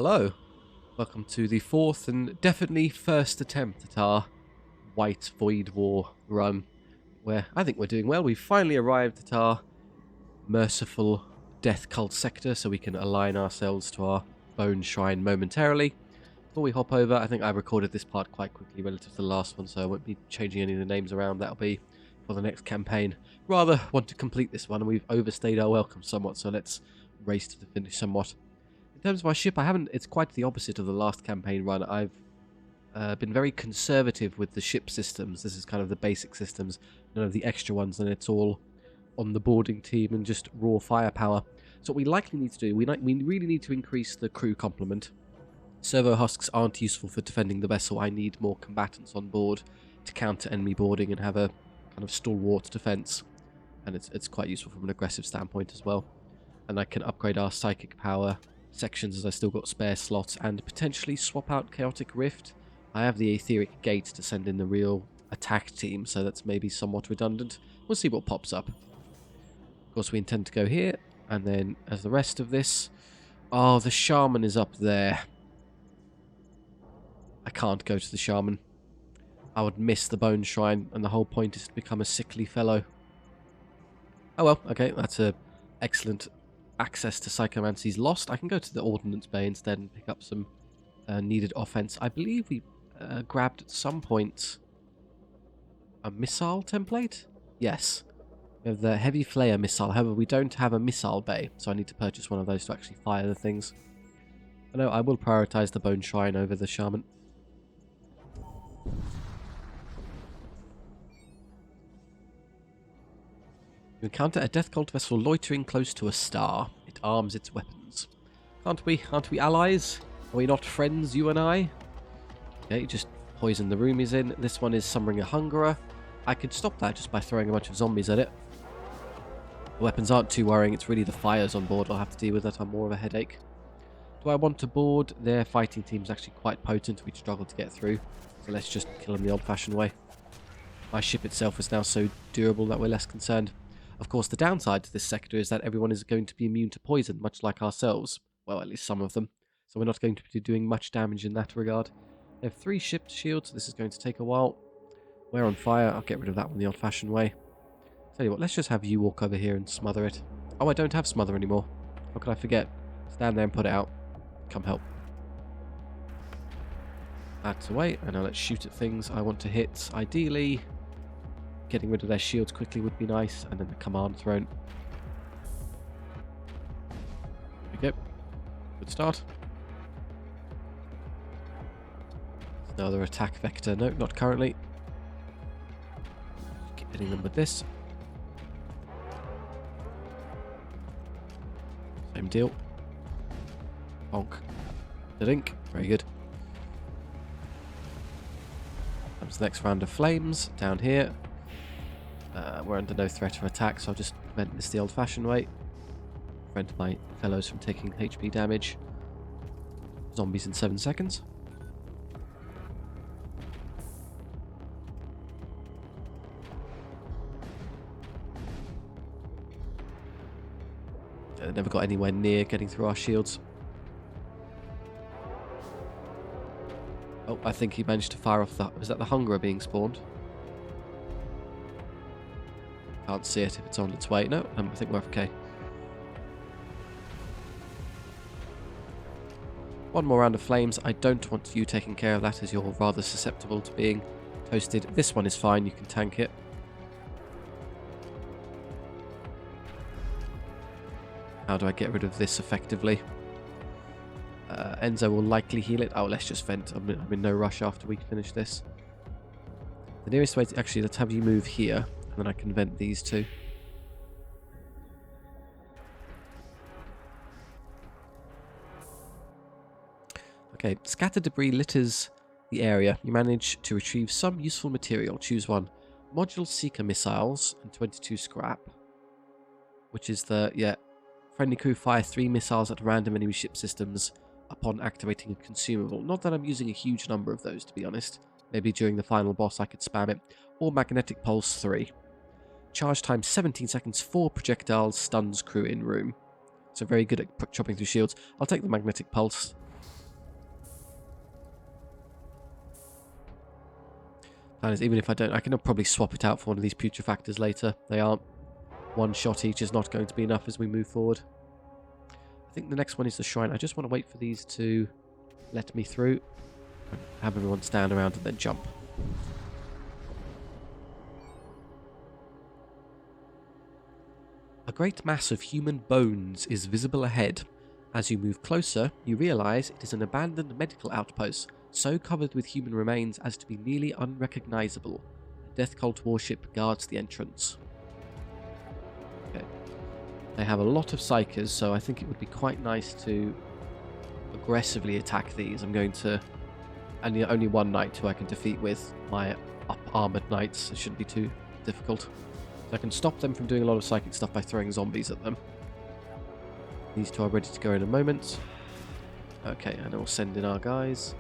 Hello, welcome to the fourth and definitely first attempt at our Wight Void War run, where I think we're doing well. We've finally arrived at our merciful death cult sector, so we can align ourselves to our bone shrine momentarily. Before we hop over, I think I recorded this part quite quickly relative to the last one, so I won't be changing any of the names around. That'll be for the next campaign. Rather want to complete this one, and we've overstayed our welcome somewhat, so let's race to the finish somewhat. In terms of my ship, it's quite the opposite of the last campaign run. I've been very conservative with the ship systems. This is kind of the basic systems, none of the extra ones, and it's all on the boarding team and just raw firepower. So what we likely need to do, we really need to increase the crew complement. Servo husks aren't useful for defending the vessel. I need more combatants on board to counter enemy boarding and have a kind of stalwart defense. And it's quite useful from an aggressive standpoint as well. And I can upgrade our psychic power sections as I still got spare slots and potentially swap out Chaotic Rift. I have the Etheric Gate to send in the real attack team, so that's maybe somewhat redundant. We'll see what pops up. Of course, we intend to go here, and then as the rest of this... Oh, the Shaman is up there. I can't go to the Shaman. I would miss the Bone Shrine, and the whole point is to become a sickly fellow. Oh well, okay, that's a excellent access to Psychomancy's lost. I can go to the Ordnance Bay instead and pick up some needed offense. I believe we grabbed at some point a missile template? Yes. We have the Heavy Flayer missile. However, we don't have a missile bay, so I need to purchase one of those to actually fire the things. I know I will prioritize the Bone Shrine over the Shaman. You encounter a death cult vessel loitering close to a star. It arms its weapons. Aren't we allies? Are we not friends, you and I? Okay, just poison the room he's in. This one is summoning a Hungerer. I could stop that just by throwing a bunch of zombies at it. The weapons aren't too worrying. It's really the fires on board I'll have to deal with that are more of a headache. Do I want to board? Their fighting team's actually quite potent. We'd struggle to get through. So let's just kill them the old-fashioned way. My ship itself is now so durable that we're less concerned. Of course, the downside to this sector is that everyone is going to be immune to poison, much like ourselves. Well, at least some of them. So we're not going to be doing much damage in that regard. They have 3 ship shields, so this is going to take a while. We're on fire. I'll get rid of that one the old-fashioned way. Tell you what, let's just have you walk over here and smother it. Oh, I don't have smother anymore. How could I forget? Stand there and put it out. Come help. That's away, and now let's shoot at things I want to hit. Ideally, getting rid of their shields quickly would be nice, and then the command throne. There we go. Good start. Another attack vector. No, not currently. Keep hitting them with this. Same deal. Bonk. Dink. Very good. Comes the next round of flames down here. We're under no threat of attack, so I'll just prevent this the old-fashioned way. Prevent my fellows from taking HP damage. Zombies in 7 seconds. Never got anywhere near getting through our shields. Oh, I think he managed to fire off the... Was that the Hungerer being spawned? Can't see it if it's on its way. No, I think we're okay. One more round of flames. I don't want you taking care of that as you're rather susceptible to being toasted. This one is fine. You can tank it. How do I get rid of this effectively? Enzo will likely heal it. Oh, let's just vent. I'm in no rush after we finish this. The nearest way to... Actually, let's have you move here. And then I can vent these two. Okay, scattered debris litters the area. You manage to retrieve some useful material. Choose one. Module Seeker missiles and 22 scrap. Which is the... Yeah. Friendly crew fire 3 missiles at random enemy ship systems upon activating a consumable. Not that I'm using a huge number of those, to be honest. Maybe during the final boss I could spam it. Or Magnetic Pulse 3. Charge time 17 seconds, 4 projectiles, stuns crew in room. So very good at chopping through shields. I'll take the Magnetic Pulse. Plan is, even if I don't, I can probably swap it out for one of these putrefactors later. They aren't. One shot each is not going to be enough as we move forward. I think the next one is the shrine. I just want to wait for these to let me through. Have everyone stand around and then jump. A great mass of human bones is visible ahead. As you move closer, you realise it is an abandoned medical outpost, so covered with human remains as to be nearly unrecognisable. A Death Cult warship guards the entrance. Okay. They have a lot of psychers, so I think it would be quite nice to aggressively attack these. I'm going to... And only one knight who I can defeat with my up-armoured knights. It shouldn't be too difficult. So I can stop them from doing a lot of psychic stuff by throwing zombies at them. These two are ready to go in a moment. Okay, and we'll send in our guys.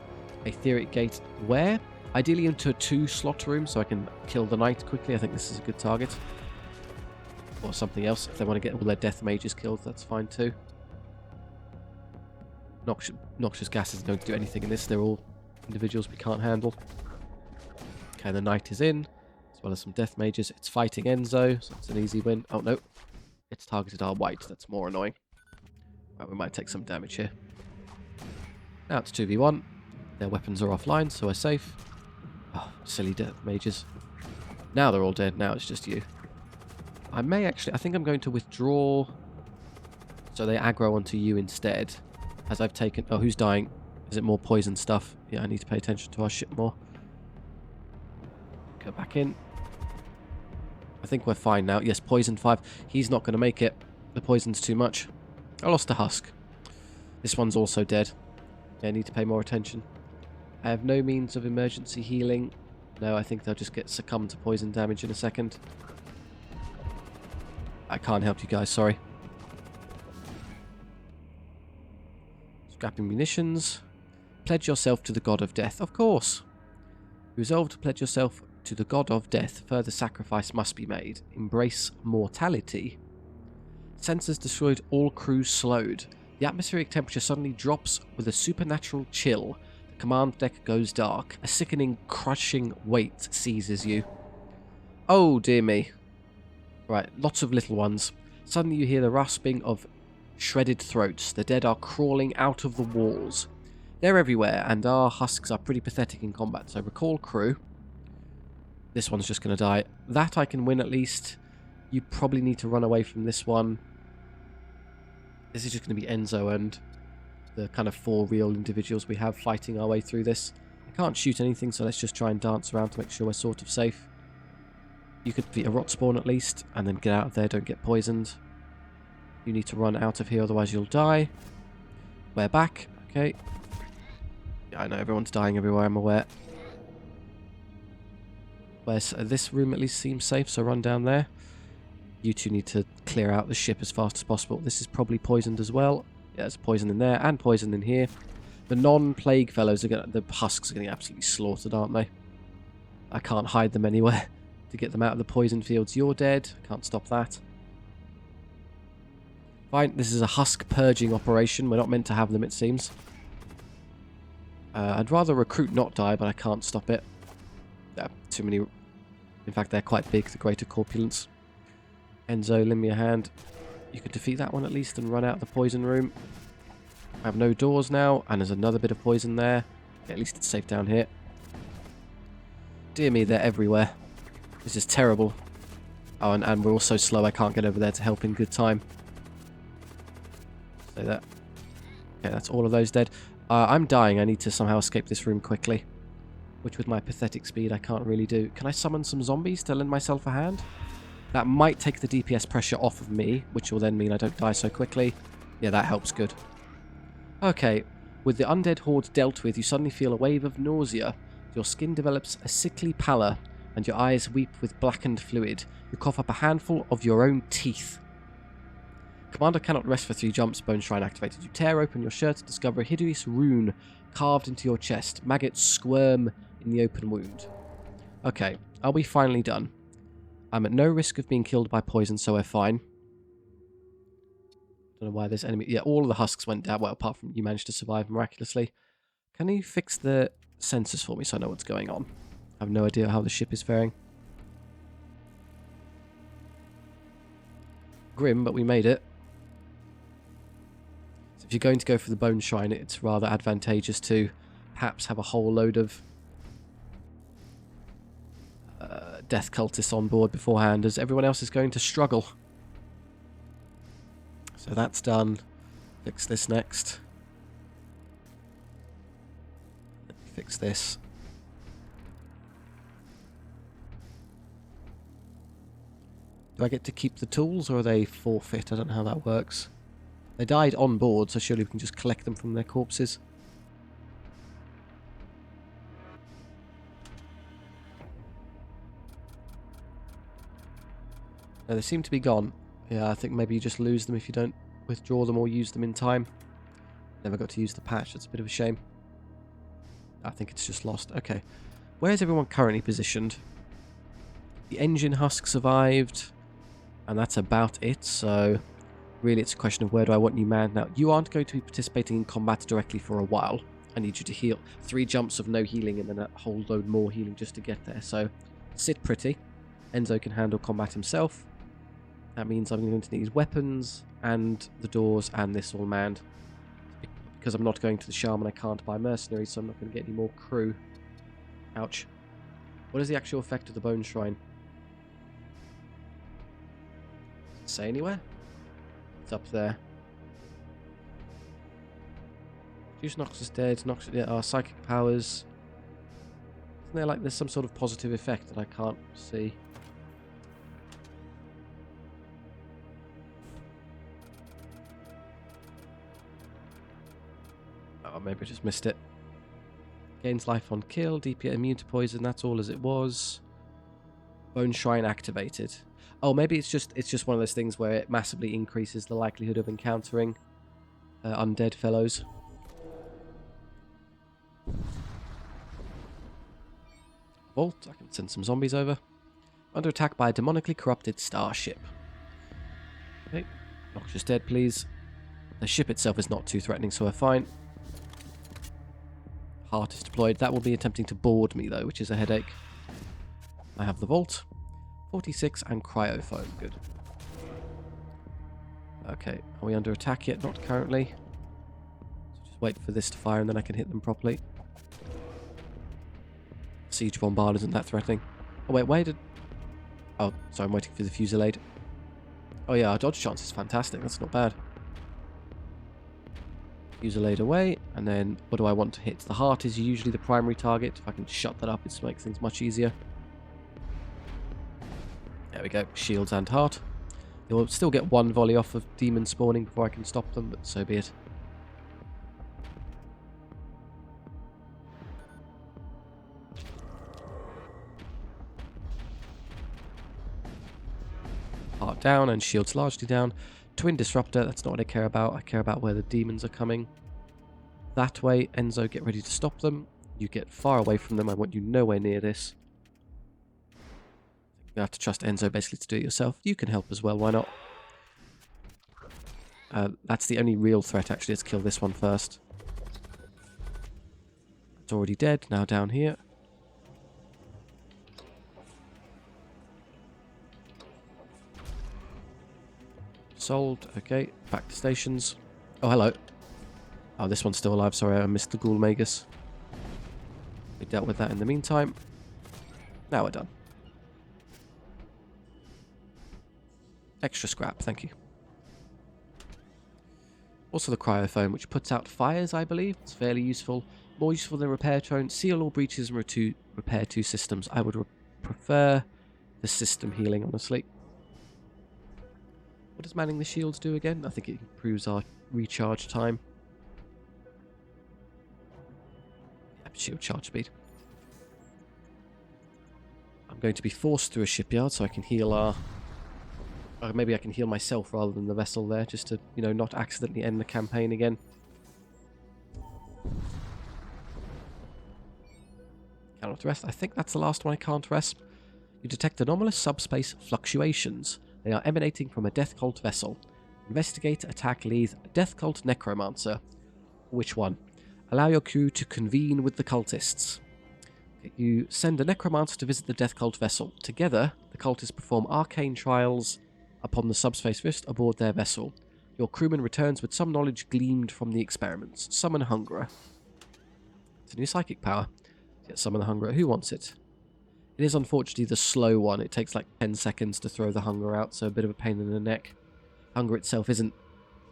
Etheric Gate where? Ideally into a 2-slot room so I can kill the knight quickly. I think this is a good target. Or something else. If they want to get all their death mages killed, that's fine too. Noxious gas isn't going to do anything in this. They're all individuals we can't handle. Okay, the knight is in, as well as some death mages. It's fighting Enzo, so it's an easy win. Oh no, it's targeted our Wight. That's more annoying. Right, we might take some damage here. Now it's 2v1. Their weapons are offline, so we're safe. Oh, silly death mages. Now they're all dead. Now it's just you. I may actually... I think I'm going to withdraw so they aggro onto you instead. As I've taken... Oh, who's dying? Is it more poison stuff? Yeah, I need to pay attention to our ship more. Go back in. I think we're fine now. Yes, poison 5. He's not going to make it. The poison's too much. I lost a husk. This one's also dead. Yeah, I need to pay more attention. I have no means of emergency healing. No, I think they'll just get succumbed to poison damage in a second. I can't help you guys, sorry. Scrapping munitions. Pledge yourself to the god of death. Of course. Resolve to pledge yourself to the god of death. Further sacrifice must be made. Embrace mortality. Sensors destroyed, all crews slowed. The atmospheric temperature suddenly drops with a supernatural chill. The command deck goes dark. A sickening, crushing weight seizes you. Oh, dear me. Right, lots of little ones. Suddenly you hear the rasping of shredded throats. The dead are crawling out of the walls. They're everywhere, and our husks are pretty pathetic in combat. So recall crew. This one's just going to die. That I can win at least. You probably need to run away from this one. This is just going to be Enzo and the kind of 4 real individuals we have fighting our way through this. I can't shoot anything, so let's just try and dance around to make sure we're sort of safe. You could beat a rot spawn at least, and then get out of there, don't get poisoned. You need to run out of here, otherwise you'll die. We're back. Okay. Yeah, I know everyone's dying everywhere, I'm aware. This room at least seems safe, so run down there. You two need to clear out the ship as fast as possible. This is probably poisoned as well. Yeah, there's poison in there and poison in here. The non-plague fellows are the husks are getting absolutely slaughtered, aren't they? I can't hide them anywhere to get them out of the poison fields. You're dead. Can't stop that. Fine, this is a husk purging operation. We're not meant to have them, it seems. I'd rather recruit not die, but I can't stop it. Too many... In fact, they're quite big, the greater corpulence. Enzo, lend me a hand. You could defeat that one at least and run out the poison room. I have no doors now, and there's another bit of poison there. Okay, at least it's safe down here. Dear me, they're everywhere. This is terrible. Oh, and we're all so slow I can't get over there to help in good time. Say that. Okay, that's all of those dead. I'm dying. I need to somehow escape this room quickly. Which with my pathetic speed I can't really do. Can I summon some zombies to lend myself a hand? That might take the DPS pressure off of me, which will then mean I don't die so quickly. Yeah, that helps good. Okay, with the undead horde dealt with, you suddenly feel a wave of nausea. Your skin develops a sickly pallor, and your eyes weep with blackened fluid. You cough up a handful of your own teeth. Commander cannot rest for 3 jumps, Bone Shrine activated. You tear open your shirt to discover a hideous rune carved into your chest. Maggots squirm in the open wound. Okay, are we finally done? I'm at no risk of being killed by poison, so we're fine. Don't know why this enemy... Yeah, all of the husks went down. Well, apart from you managed to survive miraculously. Can you fix the sensors for me so I know what's going on? I have no idea how the ship is faring. Grim, but we made it. So if you're going to go for the bone shrine, it's rather advantageous to perhaps have a whole load of death cultists on board beforehand, as everyone else is going to struggle. So that's done. Fix this next. Let me fix this. Do I get to keep the tools, or are they forfeit? I don't know how that works. They died on board, so surely we can just collect them from their corpses. No, they seem to be gone. Yeah, I think maybe you just lose them if you don't withdraw them or use them in time. Never got to use the patch, that's a bit of a shame. I think it's just lost. Okay. Where's everyone currently positioned? The engine husk survived, and that's about it, so really it's a question of where do I want you manned now. You aren't going to be participating in combat directly for a while. I need you to heal. 3 jumps of no healing and then a whole load more healing just to get there, so sit pretty. Enzo can handle combat himself. That means I'm going to need weapons and the doors and this all manned. Because I'm not going to the shaman, I can't buy mercenaries, so I'm not going to get any more crew. Ouch. What is the actual effect of the bone shrine? Does it say anywhere? It's up there. Juice knocks us dead, yeah, our psychic powers. Isn't there like there's some sort of positive effect that I can't see? Oh, maybe I just missed it. Gains life on kill, DPS immune to poison, that's all as it was. Bone shrine activated. Oh, maybe it's just one of those things where it massively increases the likelihood of encountering undead fellows. Vault, I can send some zombies over. Under attack by a demonically corrupted starship. Okay, Noxious dead, please. The ship itself is not too threatening, so we're fine. Heart is deployed. That will be attempting to board me, though, which is a headache. I have the vault. 46 and cryofoam. Good. Okay, are we under attack yet? Not currently. So just wait for this to fire and then I can hit them properly. Siege bombard isn't that threatening. Oh, wait, where did... Oh, sorry, I'm waiting for the fusillade. Oh, yeah, our dodge chance is fantastic. That's not bad. Fusillade away, and then what do I want to hit? The heart is usually the primary target. If I can shut that up, it makes things much easier. There we go, shields and heart. They will still get 1 volley off of demon spawning before I can stop them, but so be it. Heart down and shields largely down. Twin disruptor, that's not what I care about. I care about where the demons are coming. That way, Enzo, get ready to stop them. You get far away from them. I want you nowhere near this. You have to trust Enzo basically to do it yourself. You can help as well, why not? That's the only real threat actually. Let's kill this one first. It's already dead. Now down here. Sold. Okay, back to stations. Oh, hello. Oh, this one's still alive. Sorry, I missed the Ghoul Magus. We dealt with that in the meantime. Now we're done. Extra scrap, thank you. Also the cryofoam, which puts out fires, I believe. It's fairly useful. More useful than repair drone. Seal all breaches and repair 2 systems. I would prefer the system healing, honestly. What does manning the shields do again? I think it improves our recharge time. Yep, shield charge speed. I'm going to be forced through a shipyard so I can heal our... maybe I can heal myself rather than the vessel there, just to, you know, not accidentally end the campaign again. Cannot rest. I think that's the last one I can't rest. You detect anomalous subspace fluctuations. They are emanating from a Death Cult vessel. Investigate, attack, lead, Death Cult Necromancer. Which one? Allow your crew to convene with the cultists. Okay, you send a necromancer to visit the Death Cult vessel. Together, the cultists perform arcane trials upon the subspace rift aboard their vessel. Your crewman returns with some knowledge gleaned from the experiments. Summon Hungerer. It's a new psychic power. Get Summon the Hungerer. Who wants it? It is unfortunately the slow one. It takes like 10 seconds to throw the Hunger out, so a bit of a pain in the neck. Hunger itself isn't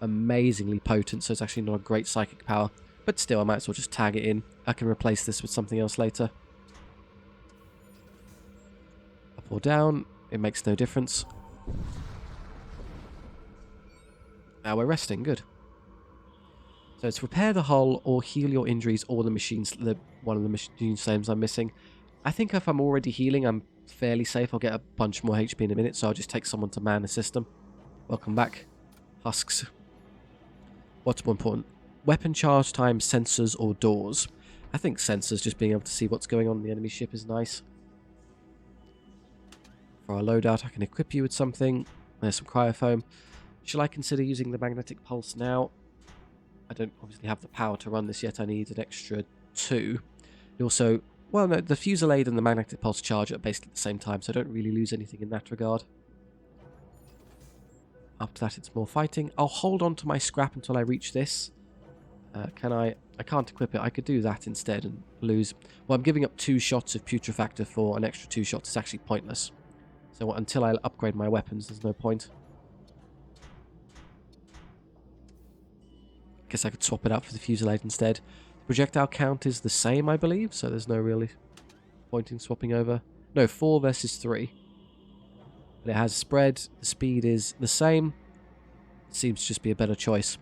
amazingly potent, so it's actually not a great psychic power. But still, I might as well just tag it in. I can replace this with something else later. Up or down, it makes no difference. Now we're resting, good. So it's repair the hull or heal your injuries or the machines. One of the machine flames I'm missing. I think if I'm already healing, I'm fairly safe. I'll get a bunch more HP in a minute, so I'll just take someone to man the system. Welcome back, husks. What's more important? Weapon charge time, sensors, or doors? I think sensors, just being able to see what's going on in the enemy ship is nice. For our loadout, I can equip you with something. There's some cryofoam. Shall I consider using the magnetic pulse now? I don't obviously have the power to run this yet. I need an extra 2. Also, well, no, the fusillade and the magnetic pulse charge are basically at the same time, so I don't really lose anything in that regard. After that, it's more fighting. I'll hold on to my scrap until I reach this. Can I? I can't equip it. I could do that instead and lose. Well, I'm giving up 2 shots of Putrefactor for an extra 2 shots. It's actually pointless. So until I upgrade my weapons, there's no point. Guess I could swap it out for the fusillade instead. The projectile count is the same, I believe, so there's no really point in swapping over. No, 4 versus 3. But it has spread. The speed is the same. It seems to just be a better choice.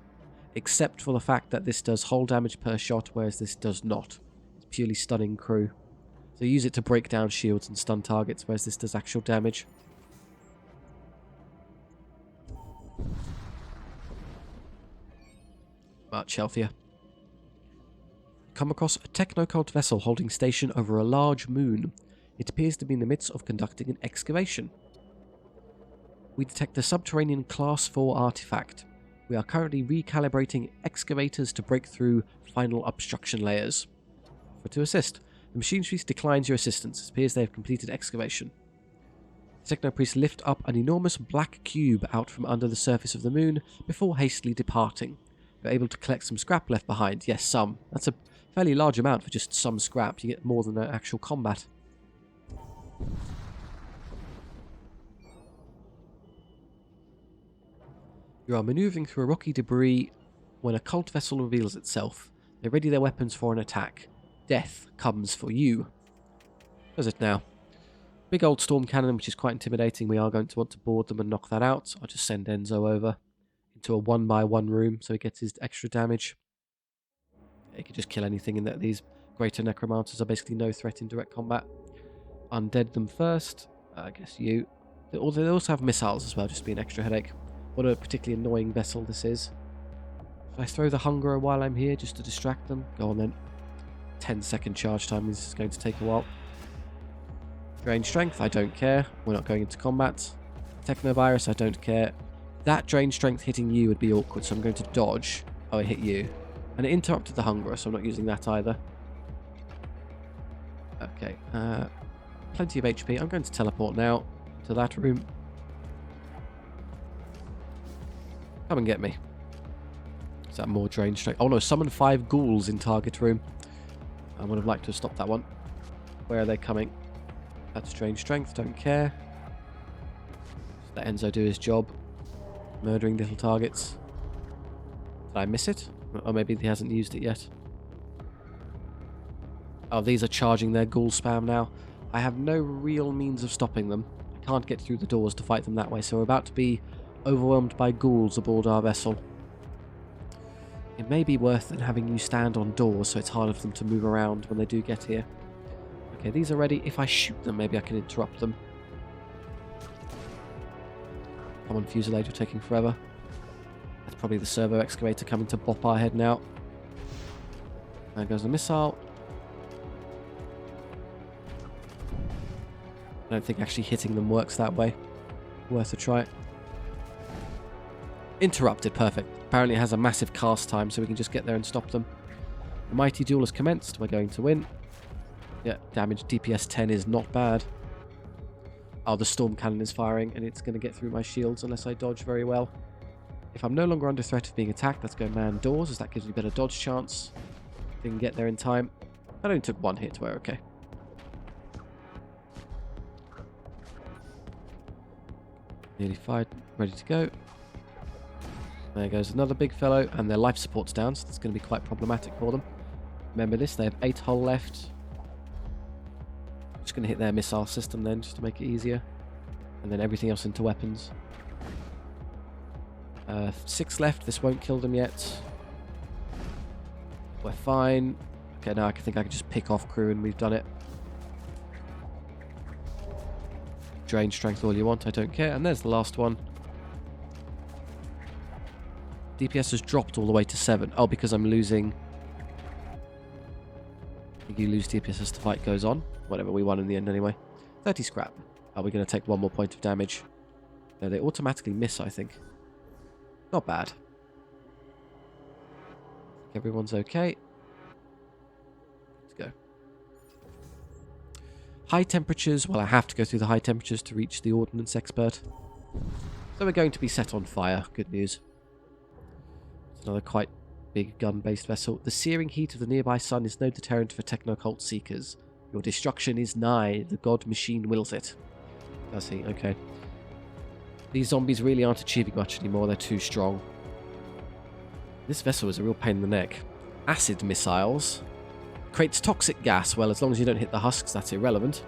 Except for the fact that this does hull damage per shot, whereas this does not. It's purely stunning crew. So use it to break down shields and stun targets, whereas this does actual damage. Much healthier. Come across a technocult vessel holding station over a large moon. It appears to be in the midst of conducting an excavation. We detect a subterranean Class 4 artifact. We are currently recalibrating excavators to break through final obstruction layers. Offer to assist. The machine priest declines your assistance. It appears they have completed excavation. The technopriests lift up an enormous black cube out from under the surface of the moon before hastily departing. You're able to collect some scrap left behind. Yes, some. That's a fairly large amount for just some scrap. You get more than actual combat. You are maneuvering through a rocky debris when a cult vessel reveals itself. They ready their weapons for an attack. Death comes for you. Does it now? Big old storm cannon, which is quite intimidating. We are going to want to board them and knock that out. I'll just send Enzo over into a 1x1 room so he gets his extra damage. He could just kill anything in that. These greater necromancers are basically no threat in direct combat. Undead them first. I guess you. They also have missiles as well, just to be an extra headache. What a particularly annoying vessel this is. Should I throw the Hungerer while I'm here just to distract them? Go on then. 10-second charge time is going to take a while. Drain strength, I don't care. We're not going into combat. Technovirus, I don't care. That drain strength hitting you would be awkward, so I'm going to dodge. Oh, it hit you. And it interrupted the Hungerer, so I'm not using that either. Okay, plenty of HP. I'm going to teleport now to that room. Come and get me. Is that more drain strength? Oh no, summon 5 ghouls in target room. I would have liked to have stopped that one. Where are they coming? That's drain strength, don't care. Just let Enzo do his job. Murdering little targets. Did I miss it? Or maybe he hasn't used it yet. Oh, these are charging their ghoul spam now. I have no real means of stopping them. I can't get through the doors to fight them that way, so we're about to be overwhelmed by ghouls aboard our vessel. It may be worth than having you stand on doors so it's harder for them to move around when they do get here. Okay, these are ready. If I shoot them, maybe I can interrupt them. Come on, Fusillade, you're taking forever. That's probably the servo excavator coming to bop our head now. There goes the missile. I don't think actually hitting them works that way. Worth a try. Interrupted, perfect. Apparently it has a massive cast time, so we can just get there and stop them. The mighty duel has commenced. We're going to win. Yeah, damage DPS 10 is not bad. Oh, the storm cannon is firing, and it's going to get through my shields unless I dodge very well. If I'm no longer under threat of being attacked, let's go man doors, as that gives me better dodge chance. If we can get there in time. I only took one hit, we're okay. Nearly fired, ready to go. There goes another big fellow, and their life support's down, so that's going to be quite problematic for them. Remember this, they have 8 hull left. Just going to hit their missile system then, just to make it easier. And then everything else into weapons. 6 left, this won't kill them yet. We're fine. Okay, now I think I can just pick off crew and we've done it. Drain strength all you want, I don't care. And there's the last one. DPS has dropped all the way to 7. Oh, because I'm losing... I think you lose DPS as the fight goes on. Whatever, we won in the end anyway. 30 scrap. Are we going to take 1 more point of damage? No, they automatically miss, I think. Not bad. Everyone's okay. Let's go. High temperatures. Well, I have to go through the high temperatures to reach the ordnance expert. So we're going to be set on fire. Good news. It's another quite big gun-based vessel. The searing heat of the nearby sun is no deterrent for techno-occult seekers. Your destruction is nigh. The god machine wills it. Does he? Okay. These zombies really aren't achieving much anymore. They're too strong. This vessel is a real pain in the neck. Acid missiles. Creates toxic gas. Well, as long as you don't hit the husks, that's irrelevant.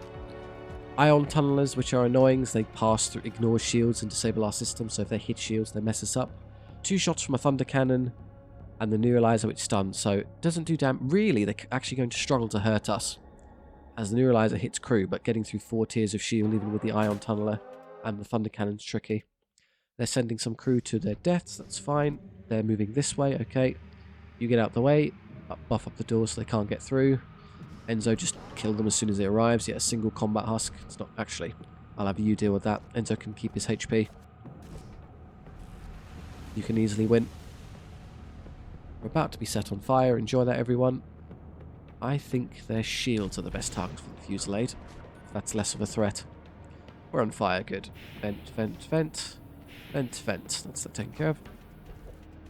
Ion tunnelers, which are annoying. They pass through, ignore shields and disable our system. So if they hit shields, they mess us up. 2 shots from a thunder cannon. And the neuralizer, which stuns. So it doesn't do damage. Really, they're actually going to struggle to hurt us. As the neuralizer hits crew. But getting through 4 tiers of shield, even with the ion tunneler and the thunder cannon's tricky. They're sending some crew to their deaths. That's fine. They're moving this way. Okay. You get out the way. Buff up the doors so they can't get through. Enzo just killed them as soon as it arrives. Yet a single combat husk. It's not actually. I'll have you deal with that. Enzo can keep his HP. You can easily win. We're about to be set on fire. Enjoy that, everyone. I think their shields are the best target for the fusillade. That's less of a threat. We're on fire. Good. Vent, vent, vent. Vent, vent. That's that taken care of.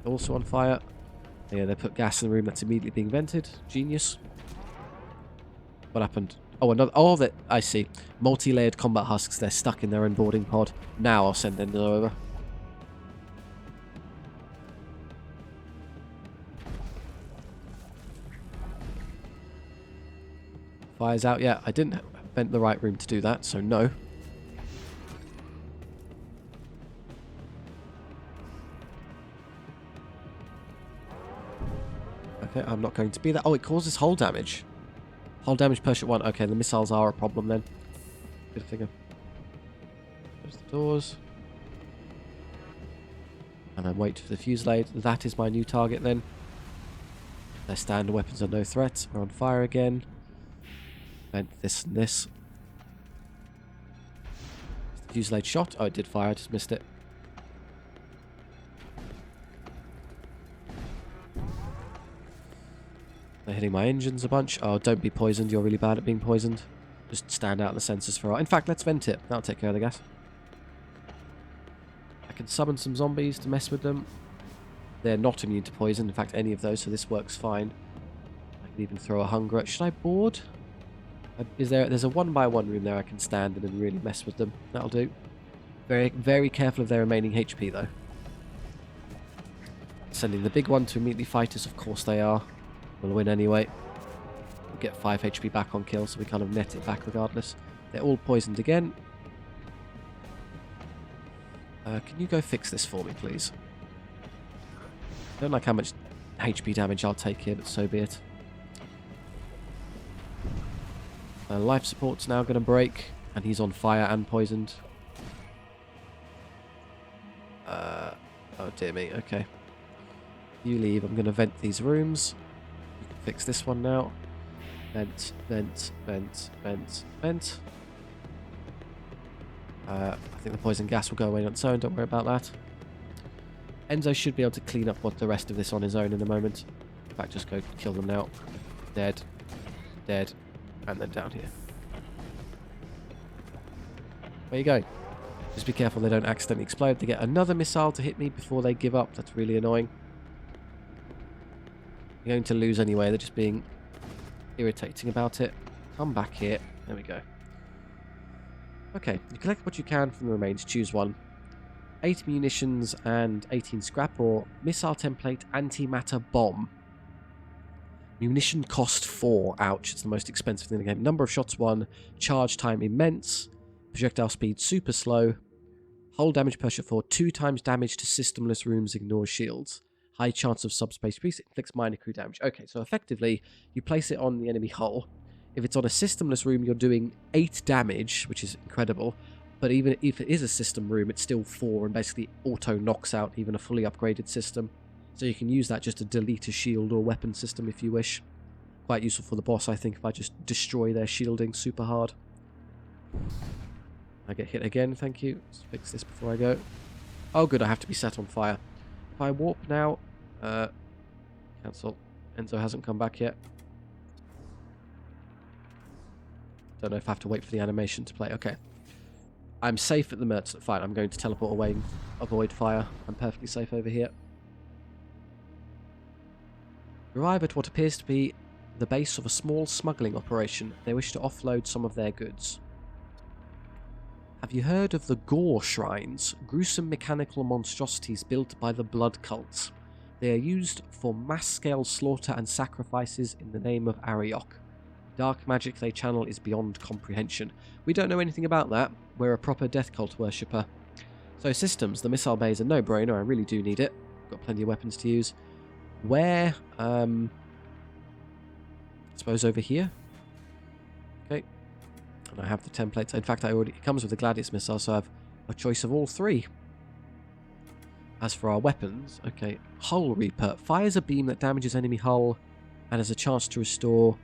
Also on fire. Yeah, they put gas in the room that's immediately being vented. Genius. What happened? Oh, another. Oh, that I see. Multi-layered combat husks. They're stuck in their own boarding pod. Now I'll send Enzo over. Fire's out. Yeah, I didn't vent the right room to do that, so no. Okay, I'm not going to be that. Oh, it causes hull damage. Hull damage per shot 1. Okay, the missiles are a problem then. Good figure. Close the doors. And then wait for the fusillade. That is my new target then. Their standard weapons are no threat. We're on fire again. Vent this and this. Is the fusillade shot? Oh, it did fire. I just missed it. They're hitting my engines a bunch. Oh, don't be poisoned. You're really bad at being poisoned. Just stand out the sensors for... In fact, let's vent it. That'll take care of the gas. I can summon some zombies to mess with them. They're not immune to poison. In fact, any of those, so this works fine. I can even throw a hunger at... Should I board? There's a 1x1 room there I can stand in and really mess with them. That'll do. Very, very careful of their remaining HP, though. Sending the big one to immediately fight us. Of course they are. We'll win anyway. We'll get 5 HP back on kill, so we kind of net it back regardless. They're all poisoned again. Can you go fix this for me, please? I don't like how much HP damage I'll take here, but so be it. Life support's now going to break, and he's on fire and poisoned. Oh dear me, okay. You leave, I'm going to vent these rooms. You can fix this one now. Vent, vent, vent, vent, vent. I think the poison gas will go away on its own, don't worry about that. Enzo should be able to clean up what the rest of this on his own in a moment. In fact, just go kill them now. Dead. Dead. And then down here. Where you going? Just be careful they don't accidentally explode. They get another missile to hit me before they give up. That's really annoying. You're going to lose anyway. They're just being irritating about it. Come back here. There we go. Okay, you collect what you can from the remains. Choose one. 8 munitions and 18 scrap, or missile template antimatter bomb. Munition cost 4. Ouch, it's the most expensive thing in the game. Number of shots 1. Charge time immense. Projectile speed super slow. Hull damage per shot 4. 2 times damage to systemless rooms, ignores shields. High chance of subspace increase, inflicts minor crew damage. Okay, so effectively, you place it on the enemy hull. If it's on a systemless room, you're doing 8 damage, which is incredible. But even if it is a system room, it's still 4 and basically auto knocks out even a fully upgraded system. So you can use that just to delete a shield or weapon system if you wish. Quite useful for the boss, I think, if I just destroy their shielding super hard. I get hit again, thank you. Let's fix this before I go. Oh good, I have to be set on fire. If I warp now... cancel. Enzo hasn't come back yet. Don't know if I have to wait for the animation to play. Okay. I'm safe at the Merchant. Fine, I'm going to teleport away and avoid fire. I'm perfectly safe over here. Arrive at what appears to be the base of a small smuggling operation. They wish to offload some of their goods. Have you heard of the Gore Shrines? Gruesome mechanical monstrosities built by the blood cults. They are used for mass-scale slaughter and sacrifices in the name of Ariok. Dark magic they channel is beyond comprehension. We don't know anything about that. We're a proper death cult worshipper. So systems, the missile bay is a no-brainer. I really do need it. Got plenty of weapons to use. Where? I suppose over here. Okay. And I have the templates. In fact, it comes with the Gladius missile, so I have a choice of all 3. As for our weapons, okay. Hull Reaper. Fires a beam that damages enemy hull and has a chance to restore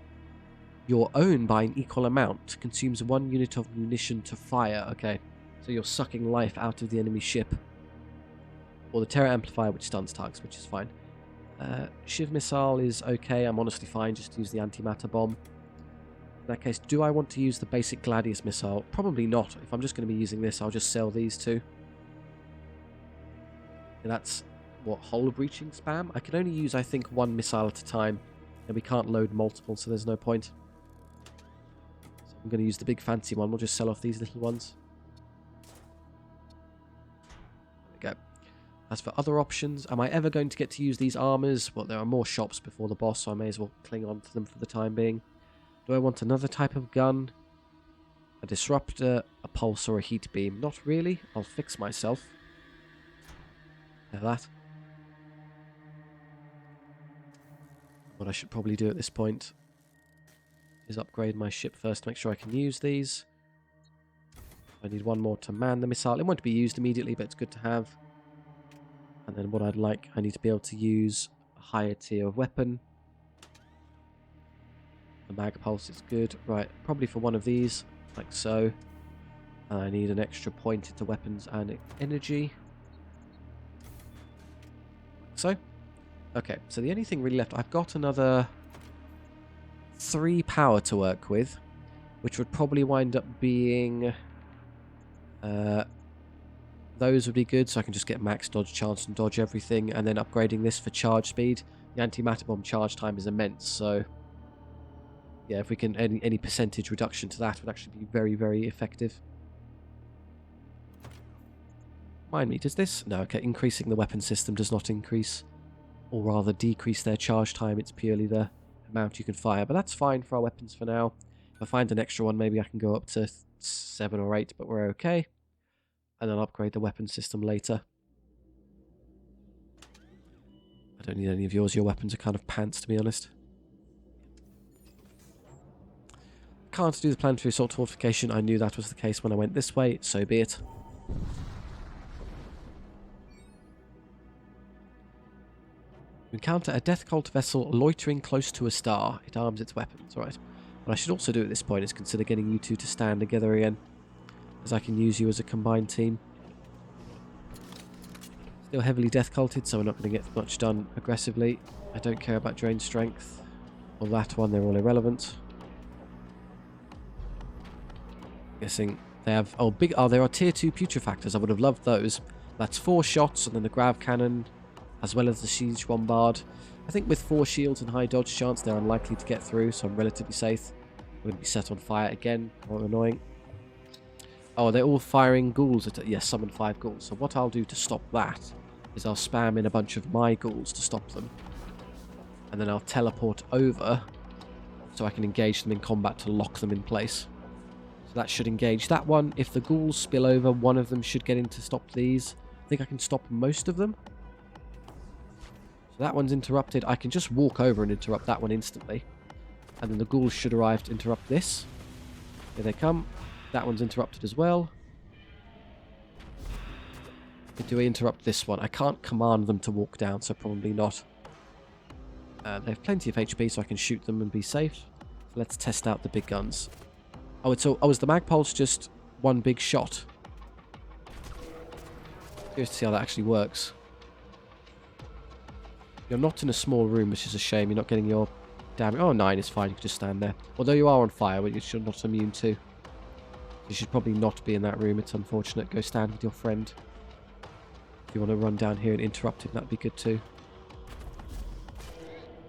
your own by an equal amount. Consumes 1 unit of munition to fire. Okay. So you're sucking life out of the enemy ship. Or the Terror Amplifier, which stuns targets, which is fine. Shiv Missile is okay. I'm honestly fine. Just use the Antimatter Bomb. In that case, do I want to use the basic Gladius Missile? Probably not. If I'm just going to be using this, I'll just sell these 2. And that's, what, hull breaching spam? I can only use, I think, 1 missile at a time. And we can't load multiple, so there's no point. So I'm going to use the big fancy one. We'll just sell off these little ones. There we go. As for other options, am I ever going to get to use these armors? Well, there are more shops before the boss, so I may as well cling on to them for the time being. Do I want another type of gun? A disruptor, a pulse, or a heat beam? Not really. I'll fix myself. Now that. What I should probably do at this point is upgrade my ship first to make sure I can use these. I need 1 more to man the missile. It won't be used immediately, but it's good to have. And then what I'd like, I need to be able to use a higher tier of weapon. The mag pulse is good. Right, probably for 1 of these, like so. And I need an extra point into weapons and energy. Like so. Okay, so the only thing really left, I've got another 3 power to work with, which would probably wind up being... those would be good, so I can just get max dodge chance and dodge everything, and then upgrading this for charge speed. The antimatter bomb charge time is immense, so yeah, if we can any percentage reduction to that would actually be very, very effective. Mind me, does this? No, okay, increasing the weapon system does not increase, or rather decrease their charge time. It's purely the amount you can fire, but that's fine for our weapons for now. If I find an extra one, maybe I can go up to 7 or 8, but we're okay. And then upgrade the weapon system later. I don't need any of yours. Your weapons are kind of pants, to be honest. Can't do the planetary assault fortification. I knew that was the case when I went this way, so be it. Encounter a death cult vessel loitering close to a star. It arms its weapons. Right. What I should also do at this point is consider getting you 2 to stand together again, as I can use you as a combined team. Still heavily death culted, so we're not going to get much done aggressively. I don't care about drain strength or that one, they're all irrelevant. Guessing they have... Oh, big... Oh, there are tier 2 putrefactors. I would have loved those. That's 4 shots and then the grav cannon, as well as the siege bombard. I think with 4 shields and high dodge chance, they're unlikely to get through, so I'm relatively safe. I'm going to be set on fire again. More annoying. Oh, they're all firing ghouls at... Yes, summon 5 ghouls. So what I'll do to stop that is I'll spam in a bunch of my ghouls to stop them. And then I'll teleport over so I can engage them in combat to lock them in place. So that should engage that one. If the ghouls spill over, one of them should get in to stop these. I think I can stop most of them. So that one's interrupted. I can just walk over and interrupt that one instantly. And then the ghouls should arrive to interrupt this. Here they come. That one's interrupted as well. Do I interrupt this one? I can't command them to walk down, so probably not. They have plenty of HP, so I can shoot them and be safe. So let's test out the big guns. Oh, is the Magpulse just one big shot? Curious to see how that actually works. You're not in a small room, which is a shame. You're not getting your damage. Oh, 9 is fine. You can just stand there. Although you are on fire, which you're not immune to. You should probably not be in that room. It's unfortunate. Go stand with your friend. If you want to run down here and interrupt him, that'd be good too.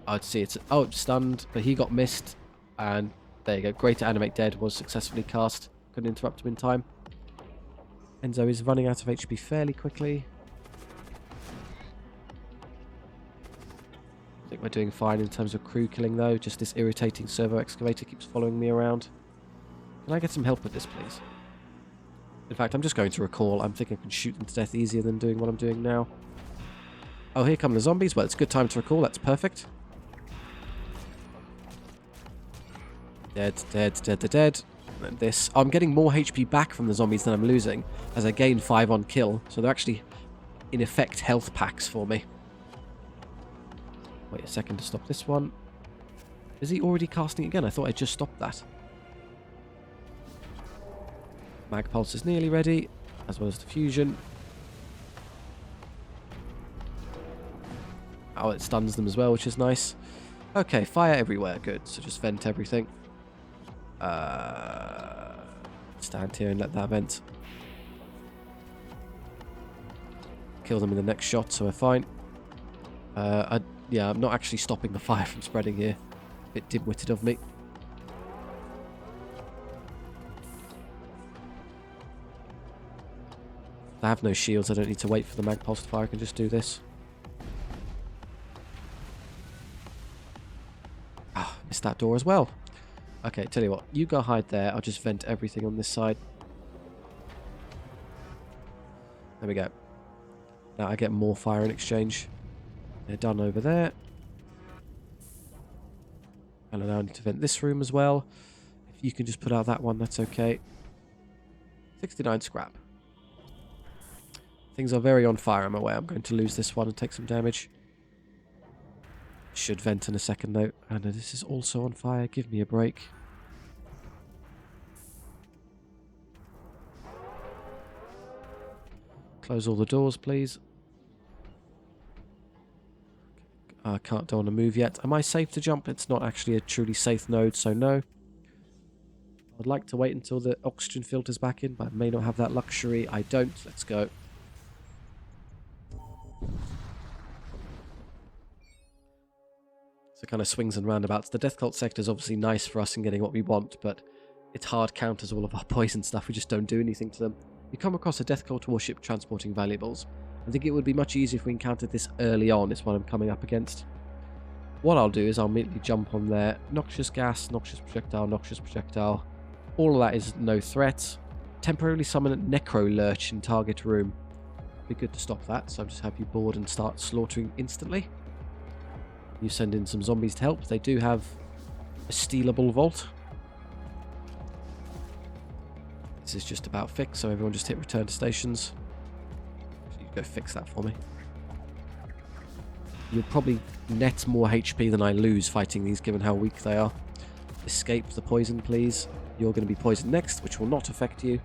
I'd see it's... Oh, it's stunned, but he got missed. And there you go. Greater Animate Dead was successfully cast. Couldn't interrupt him in time. Enzo is running out of HP fairly quickly. I think we're doing fine in terms of crew killing though. Just this irritating servo excavator keeps following me around. Can I get some help with this, please? In fact, I'm just going to recall. I'm thinking I can shoot them to death easier than doing what I'm doing now. Oh, here come the zombies. Well, it's a good time to recall. That's perfect. Dead, dead, dead, dead, dead. And this. I'm getting more HP back from the zombies than I'm losing, as I gain 5 on kill. So they're actually, in effect, health packs for me. Wait a second to stop this one. Is he already casting again? I thought I just stopped that. Magpulse is nearly ready, as well as the fusion. Oh, it stuns them as well, which is nice. Okay, fire everywhere. Good. So just vent everything. Stand here and let that vent. Kill them in the next shot, so we're fine. Yeah, I'm not actually stopping the fire from spreading here. A bit dim-witted of me. I have no shields. I don't need to wait for the Magpulse to fire. I can just do this. Ah, missed that door as well. Okay, tell you what. You go hide there. I'll just vent everything on this side. There we go. Now I get more fire in exchange. They're done over there. And now I need to vent this room as well. If you can just put out that one, that's okay. 69 scrap. Things are very on fire, I'm aware. I'm going to lose this one and take some damage. Should vent in a second though. And this is also on fire. Give me a break. Close all the doors, please. I don't want to move yet. Am I safe to jump? It's not actually a truly safe node, so no. I'd like to wait until the oxygen filter's back in, but I may not have that luxury. I don't. Let's go. So kind of swings and roundabouts. The Death Cult sector is obviously nice for us in getting what we want, but it's hard counters all of our poison stuff. We just don't do anything to them. You come across a Death Cult warship transporting valuables. I think it would be much easier if we encountered this early on, is what I'm coming up against. What I'll do is I'll immediately jump on there. Noxious gas, noxious projectile, noxious projectile. All of that is no threat. Temporarily summon a Necro Lurch in target room. Be good to stop that, so I'll just have you board and start slaughtering instantly. You send in some zombies to help. They do have a stealable vault. This is just about fixed, so everyone just hit return to stations. You go fix that for me. You'll probably net more HP than I lose fighting these, given how weak they are. Escape the poison, please. You're going to be poisoned next, which will not affect you.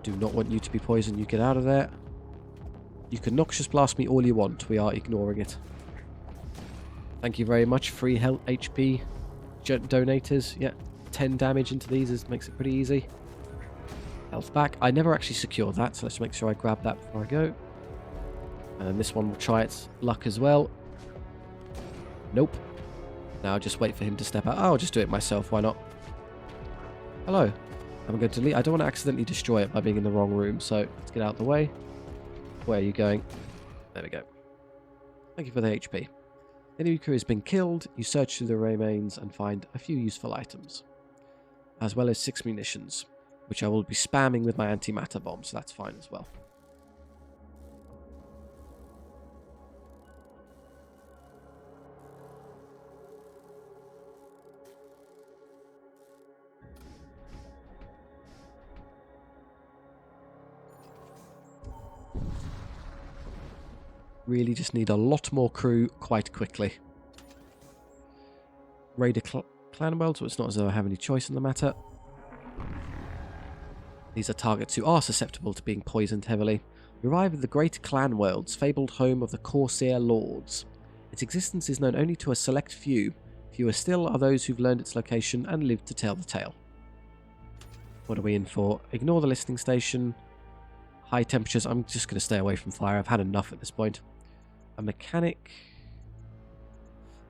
Do not want you to be poisoned. You get out of there. You can Noxious Blast me all you want. We are ignoring it. Thank you very much. Free health HP. donators. Yeah, 10 damage into these makes it pretty easy. Health back. I never actually secured that, so let's make sure I grab that before I go. And this one will try its luck as well. Nope. Now I'll just wait for him to step out. Oh, I'll just do it myself. Why not? Hello. I'm going to delete. I don't want to accidentally destroy it by being in the wrong room, so let's get out of the way. Where are you going? There we go. Thank you for the HP. The enemy crew has been killed. You search through the remains and find a few useful items, as well as 6 munitions, which I will be spamming with my antimatter bomb, so that's fine as well. Really just need a lot more crew quite quickly. Raider clan world, so it's not as though I have any choice in the matter. These are targets who are susceptible to being poisoned heavily. You arrive at the Great Clan Worlds, fabled home of the Corsair Lords. Its existence is known only to a select few. Fewer still are those who've learned its location and lived to tell the tale. What are we in for? Ignore the listening station. High temperatures. I'm just going to stay away from fire. I've had enough at this point. A mechanic.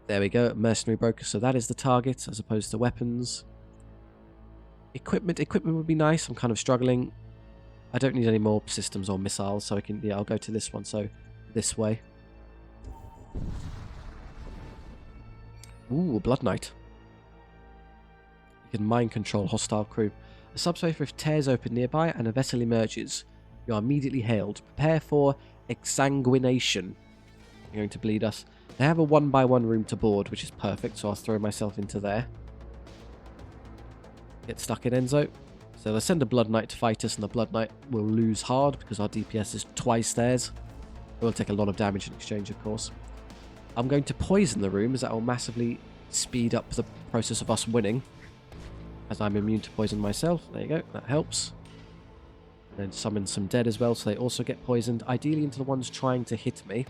There we go. Mercenary broker. So that is the target as opposed to weapons. Equipment. Equipment would be nice. I'm kind of struggling. I don't need any more systems or missiles, so I can. Yeah, I'll go to this one. So this way. Ooh, Blood Knight. You can mind control hostile crew. A subsurface rift tears open nearby and a vessel emerges. You are immediately hailed. Prepare for exsanguination. You're going to bleed us. They have a 1x1 room to board, which is perfect, so I'll throw myself into there. Get stuck in, Enzo. So they'll send a Blood Knight to fight us, and the Blood Knight will lose hard because our DPS is twice theirs. We'll take a lot of damage in exchange, of course. I'm going to poison the room, as that will massively speed up the process of us winning, as I'm immune to poison myself. There you go, that helps. Then summon some dead as well, so they also get poisoned, ideally into the ones trying to hit me.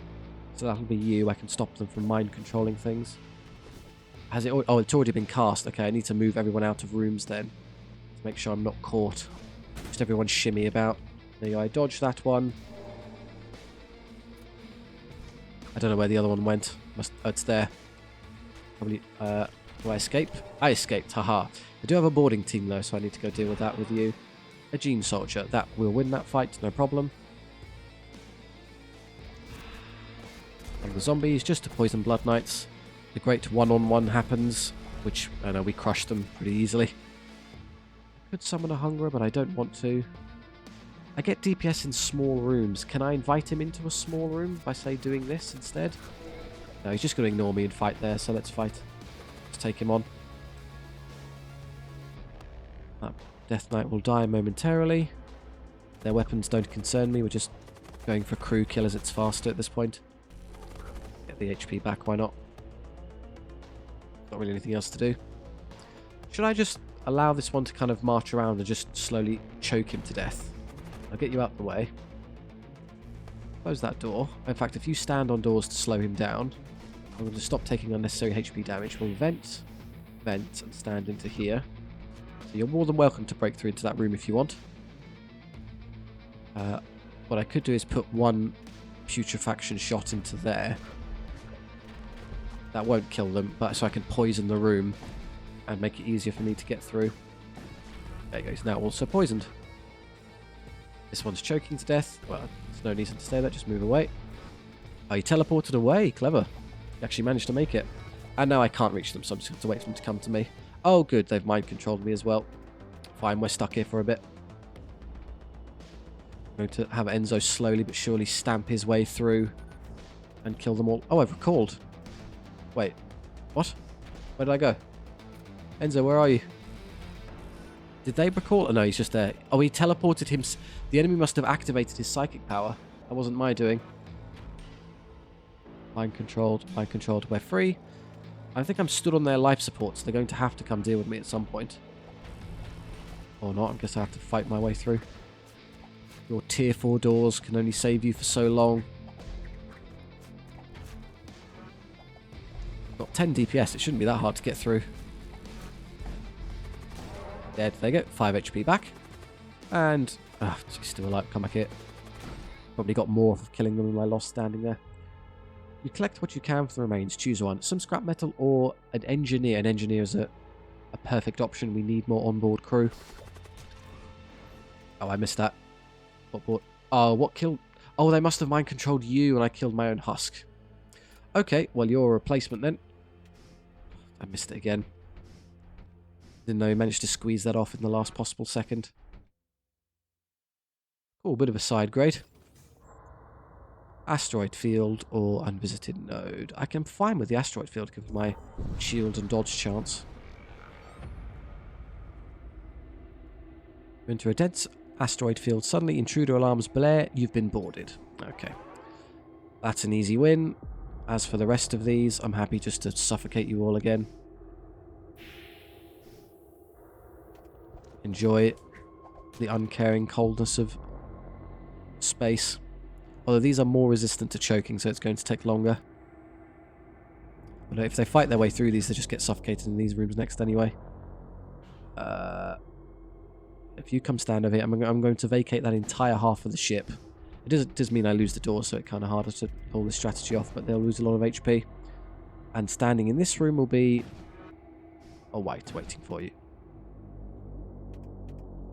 So that'll be you. I can stop them from mind controlling things. Has it? Oh, it's already been cast. Okay, I need to move everyone out of rooms then to make sure I'm not caught. Just everyone shimmy about. There you go. I dodged that one. I don't know where the other one went. Oh, it's there. Probably. Do I escape? I escaped. Haha. I do have a boarding team though, so I need to go deal with that with you. A Gene Soldier. That will win that fight. No problem. And the zombies, just to poison Blood Knights. The great one-on-one happens, which, I know, we crushed them pretty easily. I could summon a Hungerer, but I don't want to. I get DPS in small rooms. Can I invite him into a small room by, say, doing this instead? No, he's just going to ignore me and fight there, so let's fight. Let's take him on. That Death Knight will die momentarily. Their weapons don't concern me. We're just going for crew killers. It's faster at this point. The HP back, why not? Not really anything else to do. Should I just allow this one to kind of march around and just slowly choke him to death? I'll get you out the way. Close that door. In fact, if you stand on doors to slow him down, I'm going to stop taking unnecessary HP damage. We'll vent, and stand into here. So you're more than welcome to break through into that room if you want. What I could do is put one putrefaction shot into there. That won't kill them, but so I can poison the room and make it easier for me to get through. There you go, he's now also poisoned. This one's choking to death. Well, there's no reason to stay there, just move away. Oh, he teleported away. Clever. He actually managed to make it. And now I can't reach them, so I'm just going to wait for them to come to me. Oh, good, they've mind-controlled me as well. Fine, we're stuck here for a bit. I'm going to have Enzo slowly but surely stamp his way through and kill them all. Oh, I've recalled. Wait, what? Where did I go? Enzo, where are you? Did they recall? Oh, no, he's just there. Oh, he teleported him. The enemy must have activated his psychic power. That wasn't my doing. Mind controlled. Mind controlled. We're free. I think I'm stood on their life support, so they're going to have to come deal with me at some point. Or not. I guess I have to fight my way through. Your tier 4 doors can only save you for so long. Got 10 DPS. It shouldn't be that hard to get through. Dead. There you go. 5 HP back. And... she's still alive. Come back here. Probably got more of killing them than I lost standing there. You collect what you can from the remains. Choose one. Some scrap metal or an engineer. An engineer is a perfect option. We need more onboard crew. Oh, I missed that. What killed... Oh, they must have mind-controlled you and I killed my own husk. Okay, well, you're a replacement then. I missed it again. Didn't know you managed to squeeze that off in the last possible second. Cool, bit of a side grade. Asteroid field or unvisited node. I can fine with the asteroid field given my shield and dodge chance. Enter a dense asteroid field. Suddenly intruder alarms blare. You've been boarded. Okay. That's an easy win. As for the rest of these, I'm happy just to suffocate you all again. Enjoy the uncaring coldness of space. Although these are more resistant to choking, so it's going to take longer. But if they fight their way through these, they just get suffocated in these rooms next anyway. If you come stand over here, I'm going to vacate that entire half of the ship. It does mean I lose the door, so it's kind of harder to pull this strategy off, but they'll lose a lot of HP. And standing in this room will be a Wight waiting for you.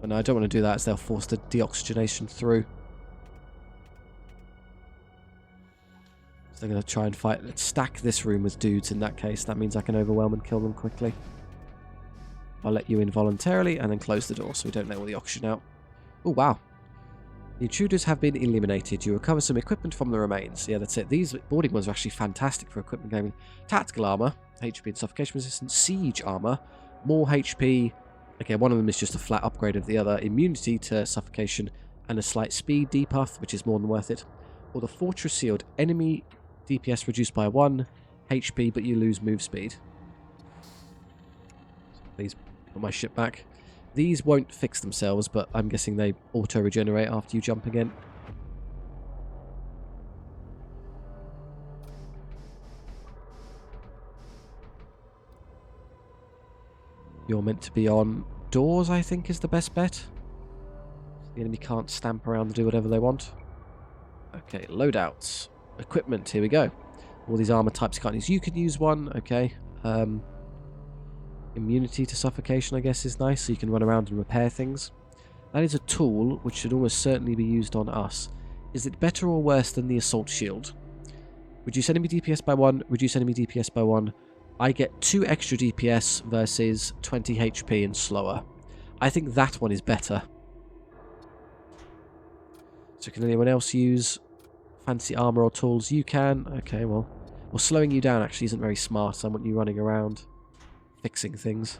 But no, I don't want to do that as they'll force the deoxygenation through. So they're going to try and fight. Let's stack this room with dudes in that case. That means I can overwhelm and kill them quickly. I'll let you in voluntarily and then close the door so we don't let all the oxygen out. Oh, wow. The intruders have been eliminated. You recover some equipment from the remains. Yeah, that's it. These boarding ones are actually fantastic for equipment gaming. Tactical armor, HP and suffocation resistance. Siege armor, more HP. Okay, one of them is just a flat upgrade of the other. Immunity to suffocation and a slight speed debuff, which is more than worth it. Or the fortress sealed. Enemy DPS reduced by 1 HP, but you lose move speed. So please put my ship back. These won't fix themselves, but I'm guessing they auto-regenerate after you jump again. You're meant to be on doors, I think, is the best bet. The enemy can't stamp around and do whatever they want. Okay, loadouts. Equipment, here we go. All these armor types can't use. You can use one, okay. Immunity to suffocation, I guess, is nice, so you can run around and repair things. That is a tool which should almost certainly be used on us. Is it better or worse than the assault shield? Reduce enemy DPS by 1, reduce enemy DPS by 1. I get 2 extra DPS versus 20 HP and slower. I think that one is better. So can anyone else use fancy armor or tools? You can. Okay, well slowing you down actually isn't very smart. I want you running around fixing things.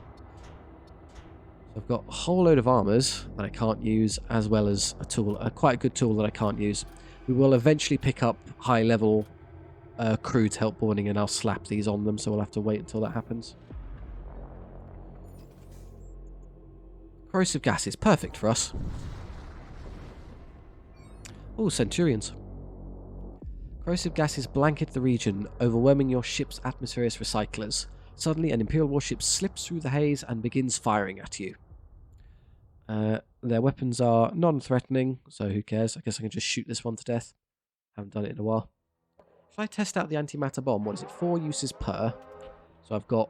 So I've got a whole load of armors that I can't use, as well as a tool, a quite good tool that I can't use. We will eventually pick up high level crew to help boarding, and I'll slap these on them, so we'll have to wait until that happens. Corrosive gases, perfect for us. Oh, Centurions. Corrosive gases blanket the region, overwhelming your ship's atmosphere's recyclers. Suddenly, an Imperial warship slips through the haze and begins firing at you. Their weapons are non-threatening, so who cares? I guess I can just shoot this one to death. Haven't done it in a while. Should I test out the antimatter bomb? What is it? 4 uses per. So I've got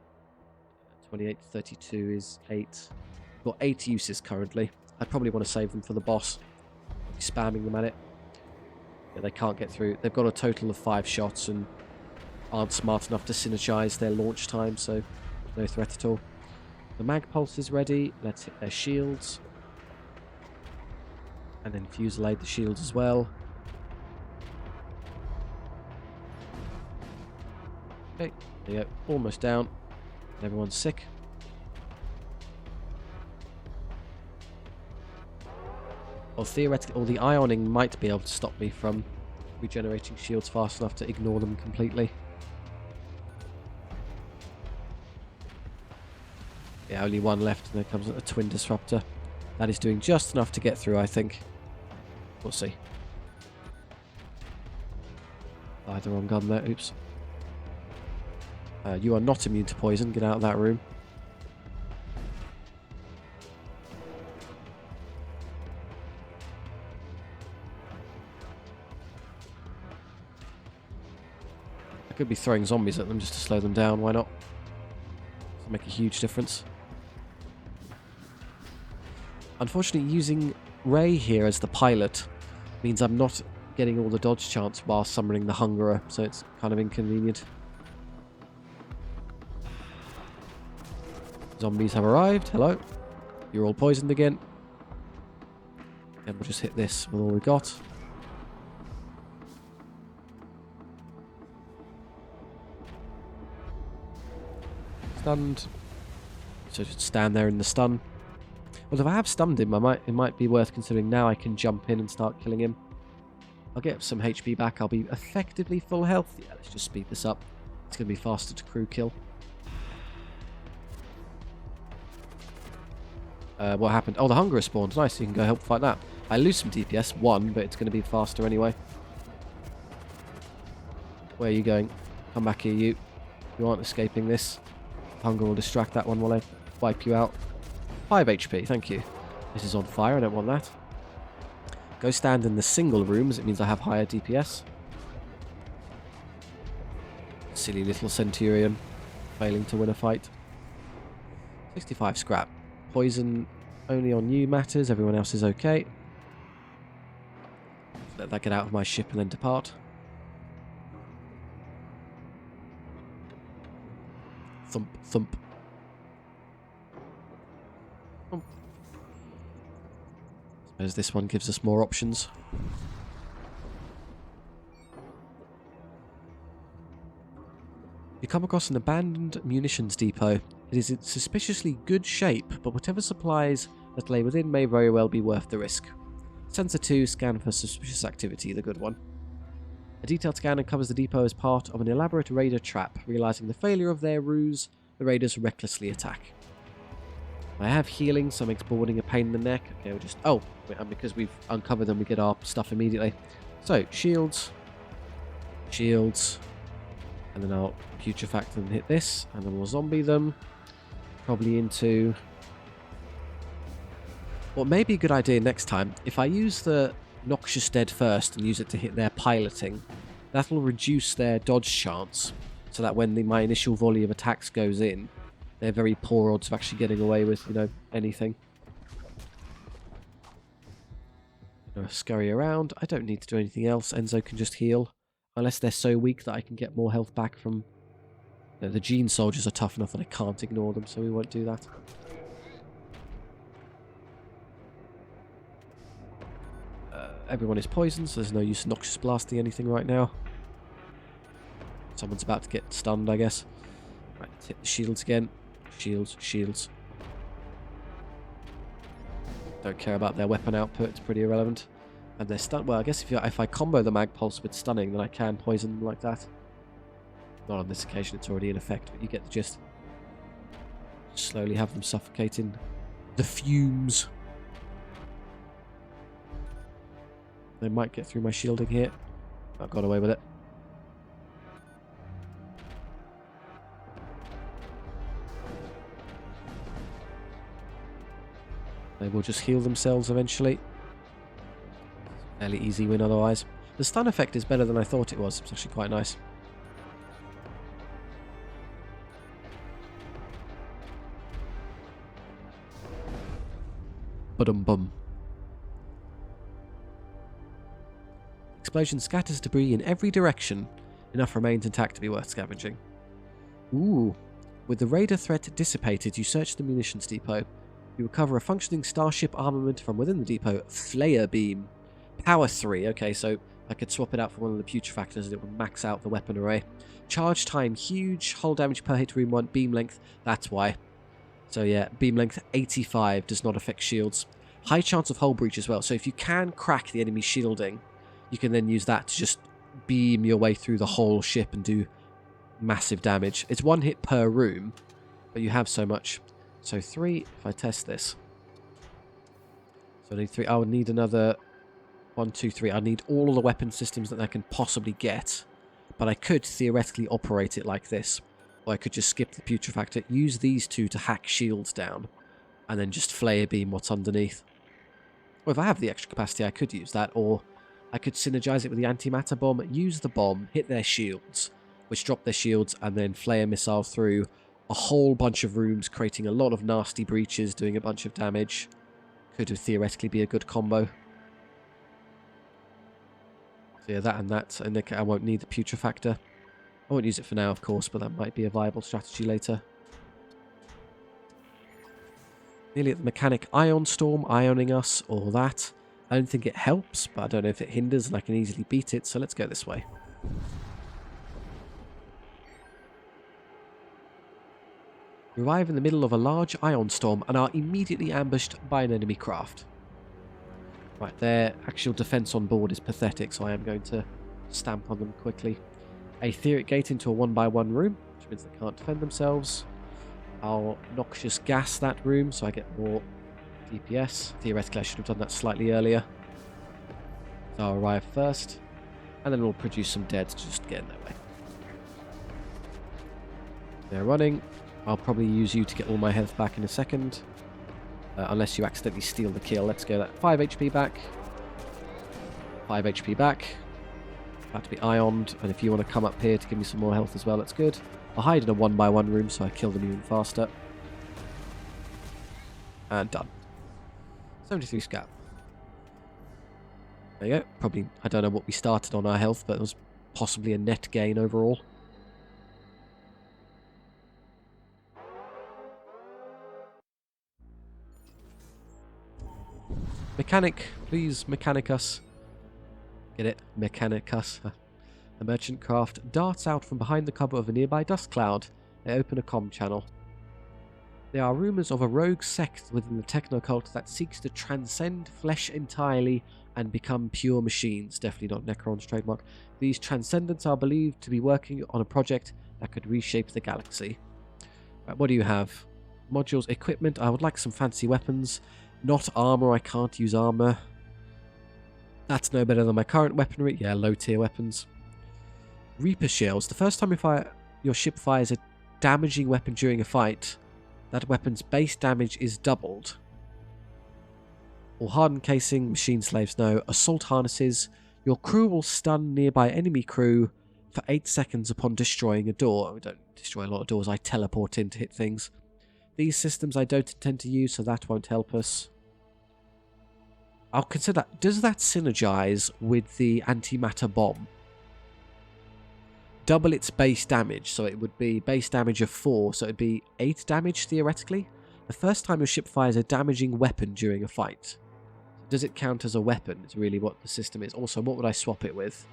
28 to 32 is 8. I've got 8 uses currently. I'd probably want to save them for the boss. I'll be spamming them at it. Yeah, they can't get through. They've got a total of 5 shots and aren't smart enough to synergize their launch time, so no threat at all. The mag pulse is ready. Let's hit their shields. And then fusillade the shields as well. Okay, there you go. Almost down. Everyone's sick. Or theoretically, or the ioning might be able to stop me from regenerating shields fast enough to ignore them completely. Yeah, only one left, and there comes a twin disruptor. That is doing just enough to get through, I think. We'll see. Fired the wrong gun there, oops. You are not immune to poison, get out of that room. could be throwing zombies at them just to slow them down. Why not? It'll make a huge difference. Unfortunately, using Ray here as the pilot means I'm not getting all the dodge chance while summoning the Hungerer, so it's kind of inconvenient. Zombies have arrived. Hello. You're all poisoned again. And we'll just hit this with all we got. Stunned. So just stand there in the stun. Well, if I have stunned him, it might be worth considering now I can jump in and start killing him. I'll get some HP back. I'll be effectively full health. Yeah, let's just speed this up. It's going to be faster to crew kill. What happened? Oh, the Hungerer spawned. Nice, so you can go help fight that. I lose some DPS, 1, but it's going to be faster anyway. Where are you going? Come back here, you. You aren't escaping this. Hunger will distract that one while I wipe you out. 5 HP, thank you. This is on fire, I don't want that. Go stand in the single rooms, it means I have higher DPS. Silly little Centurion, failing to win a fight. 65 scrap. Poison only on you matters, everyone else is okay. Let that get out of my ship and then depart. Thump, thump. Thump. Suppose this one gives us more options. You come across an abandoned munitions depot. It is in suspiciously good shape, but whatever supplies that lay within may very well be worth the risk. Sensor 2, scan for suspicious activity, the good one. A detailed scan uncovers the depot as part of an elaborate raider trap. Realizing the failure of their ruse, the raiders recklessly attack. I have healing, so it makes boarding a pain in the neck. Okay, we'll just... Oh, and because we've uncovered them, we get our stuff immediately. So, shields. Shields. And then I'll putrefact and hit this, and then we'll zombie them. Probably into... What may be a good idea next time, if I use the Noxious Dead first and use it to hit their piloting, that'll reduce their dodge chance, so that when my initial volley of attacks goes in, they're very poor odds of actually getting away with, you know, anything. Scurry around. I don't need to do anything else. Enzo can just heal. Unless they're so weak that I can get more health back from... You know, the Gene soldiers are tough enough that I can't ignore them, so we won't do that. Everyone is poisoned, so there's no use in Noxious blasting anything right now. Someone's about to get stunned, I guess. Right, let's hit the shields again. Shields, shields. Don't care about their weapon output, it's pretty irrelevant. And they're stunned. Well, I guess if I combo the mag pulse with stunning, then I can poison them like that. Not on this occasion, it's already in effect, but you get the gist. Slowly have them suffocating the fumes. They might get through my shielding here. I've got away with it. They will just heal themselves eventually. Fairly easy win otherwise. The stun effect is better than I thought it was. It's actually quite nice. Ba-dum-bum. Explosion scatters debris in every direction. Enough remains intact to be worth scavenging. Ooh. With the raider threat dissipated, you search the munitions depot. You recover a functioning starship armament from within the depot. Flare beam. Power 3. Okay, so I could swap it out for one of the putrefactors and it would max out the weapon array. Charge time huge. Hull damage per hit room 1. Beam length. That's why. So yeah, beam length 85 does not affect shields. High chance of hull breach as well. So if you can crack the enemy shielding, you can then use that to just beam your way through the whole ship and do massive damage. It's 1 hit per room, but you have so much. So 3, if I test this. So I need 3. I would need another 1, 2, 3. I need all of the weapon systems that I can possibly get. But I could theoretically operate it like this. Or I could just skip the putrefactor, use these 2 to hack shields down, and then just flare beam what's underneath. Or if I have the extra capacity, I could use that, or I could synergize it with the antimatter bomb, use the bomb, hit their shields, which drop their shields and then flare missile through a whole bunch of rooms, creating a lot of nasty breaches, doing a bunch of damage. Could theoretically be a good combo. So yeah, that, and I won't need the putrefactor. I won't use it for now, of course, but that might be a viable strategy later. Nearly at the mechanic Ion Storm, ioning us, or that. I don't think it helps, but I don't know if it hinders, and I can easily beat it, so let's go this way. We arrive in the middle of a large Ion Storm and are immediately ambushed by an enemy craft. Right, their actual defense on board is pathetic, so I am going to stamp on them quickly. A Etheric Gate into a 1x1 room, which means they can't defend themselves. I'll Noxious Gas that room so I get more DPS. Theoretically, I should have done that slightly earlier. So I'll arrive first, and then we'll produce some dead to just get in their way. They're running. I'll probably use you to get all my health back in a second. Unless you accidentally steal the kill. Let's go that 5 HP back. 5 HP back. About to be ioned, and if you want to come up here to give me some more health as well, that's good. I'll hide in a 1x1 room so I kill them even faster. And done. 73 scap. There you go. Probably, I don't know what we started on our health, but it was possibly a net gain overall. Mechanic, please mechanic us. Get it? Mechanic us. The merchant craft darts out from behind the cover of a nearby dust cloud. They open a comm channel. There are rumours of a rogue sect within the techno-cult that seeks to transcend flesh entirely and become pure machines. Definitely not Necron's trademark. These transcendents are believed to be working on a project that could reshape the galaxy. Right, what do you have? Modules, equipment. I would like some fancy weapons. Not armour. I can't use armour. That's no better than my current weaponry. Yeah, low tier weapons. Reaper shells. The first time your ship fires a damaging weapon during a fight, that weapon's base damage is doubled. Or hardened casing, machine slaves no. Assault harnesses. Your crew will stun nearby enemy crew for 8 seconds upon destroying a door. I don't destroy a lot of doors, I teleport in to hit things. These systems I don't intend to use, so that won't help us. I'll consider that. Does that synergize with the antimatter bomb? Double its base damage, so it would be base damage of 4, so it'd be 8 damage theoretically. The first time your ship fires a damaging weapon during a fight. Does it count as a weapon? It's really what the system is. Also, what would I swap it with?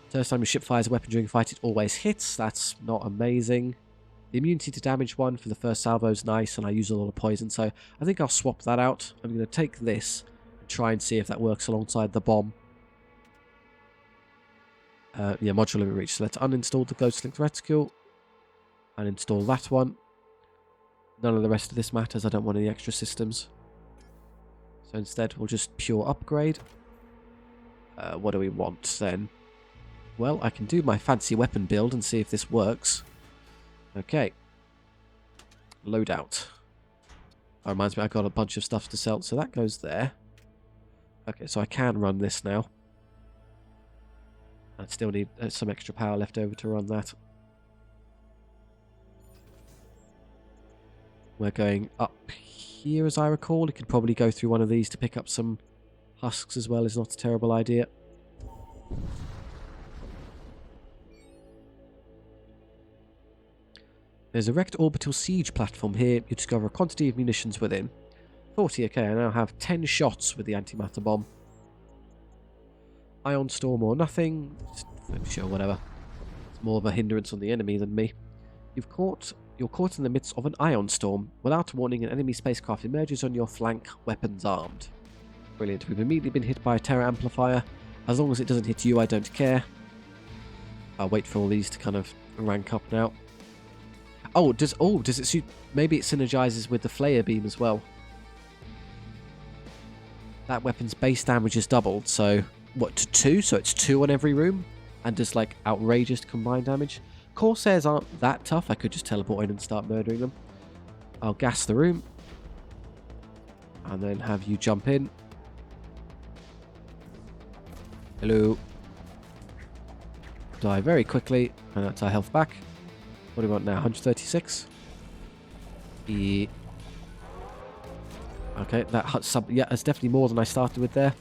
First time your ship fires a weapon during a fight, it always hits. That's not amazing. The immunity to damage one for the first salvo is nice, and I use a lot of poison, so I think I'll swap that out. I'm going to take this and try and see if that works alongside the bomb. Yeah, module limit reach. So let's uninstall the Ghost Linked Reticule and install that one. None of the rest of this matters. I don't want any extra systems. So instead, we'll just pure upgrade. What do we want then? Well, I can do my fancy weapon build and see if this works. Okay. Loadout. That reminds me, I've got a bunch of stuff to sell, so that goes there. Okay, so I can run this now. I still need some extra power left over to run that. We're going up here, as I recall. You could probably go through one of these to pick up some husks as well. Is not a terrible idea. There's a wrecked orbital siege platform here. You discover a quantity of munitions within. 40, okay, I now have 10 shots with the antimatter bomb. Ion Storm or nothing. Sure, whatever. It's more of a hindrance on the enemy than me. You're caught in the midst of an Ion Storm. Without warning, an enemy spacecraft emerges on your flank, weapons armed. Brilliant. We've immediately been hit by a terror amplifier. As long as it doesn't hit you, I don't care. I'll wait for all these to kind of rank up now. Does it suit? Maybe it synergizes with the flare beam as well. That weapon's base damage is doubled, so what, to 2? So it's 2 on every room, and does like outrageous combined damage. Corsairs aren't that tough. I could just teleport in and start murdering them. I'll gas the room, and then have you jump in. Hello. Die very quickly, and that's our health back. What do we want now? 136? Okay, that sub... Yeah, that's definitely more than I started with there.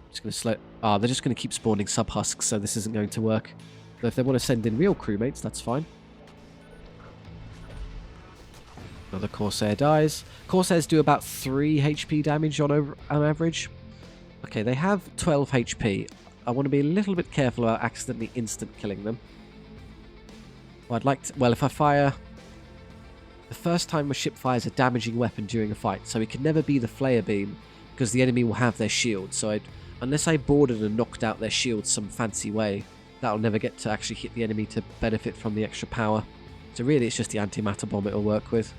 Just going to slow... Ah, they're just going to keep spawning sub-husks, so this isn't going to work. But if they want to send in real crewmates, that's fine. Another Corsair dies. Corsairs do about 3 HP damage on average. Okay, they have 12 HP. I want to be a little bit careful about accidentally instant killing them. Well, I'd like to... Well, if I fire... The first time a ship fires a damaging weapon during a fight, so it can never be the flare beam, because the enemy will have their shield. So unless I boarded and knocked out their shields some fancy way, that'll never get to actually hit the enemy to benefit from the extra power. So really, it's just the antimatter bomb it'll work with.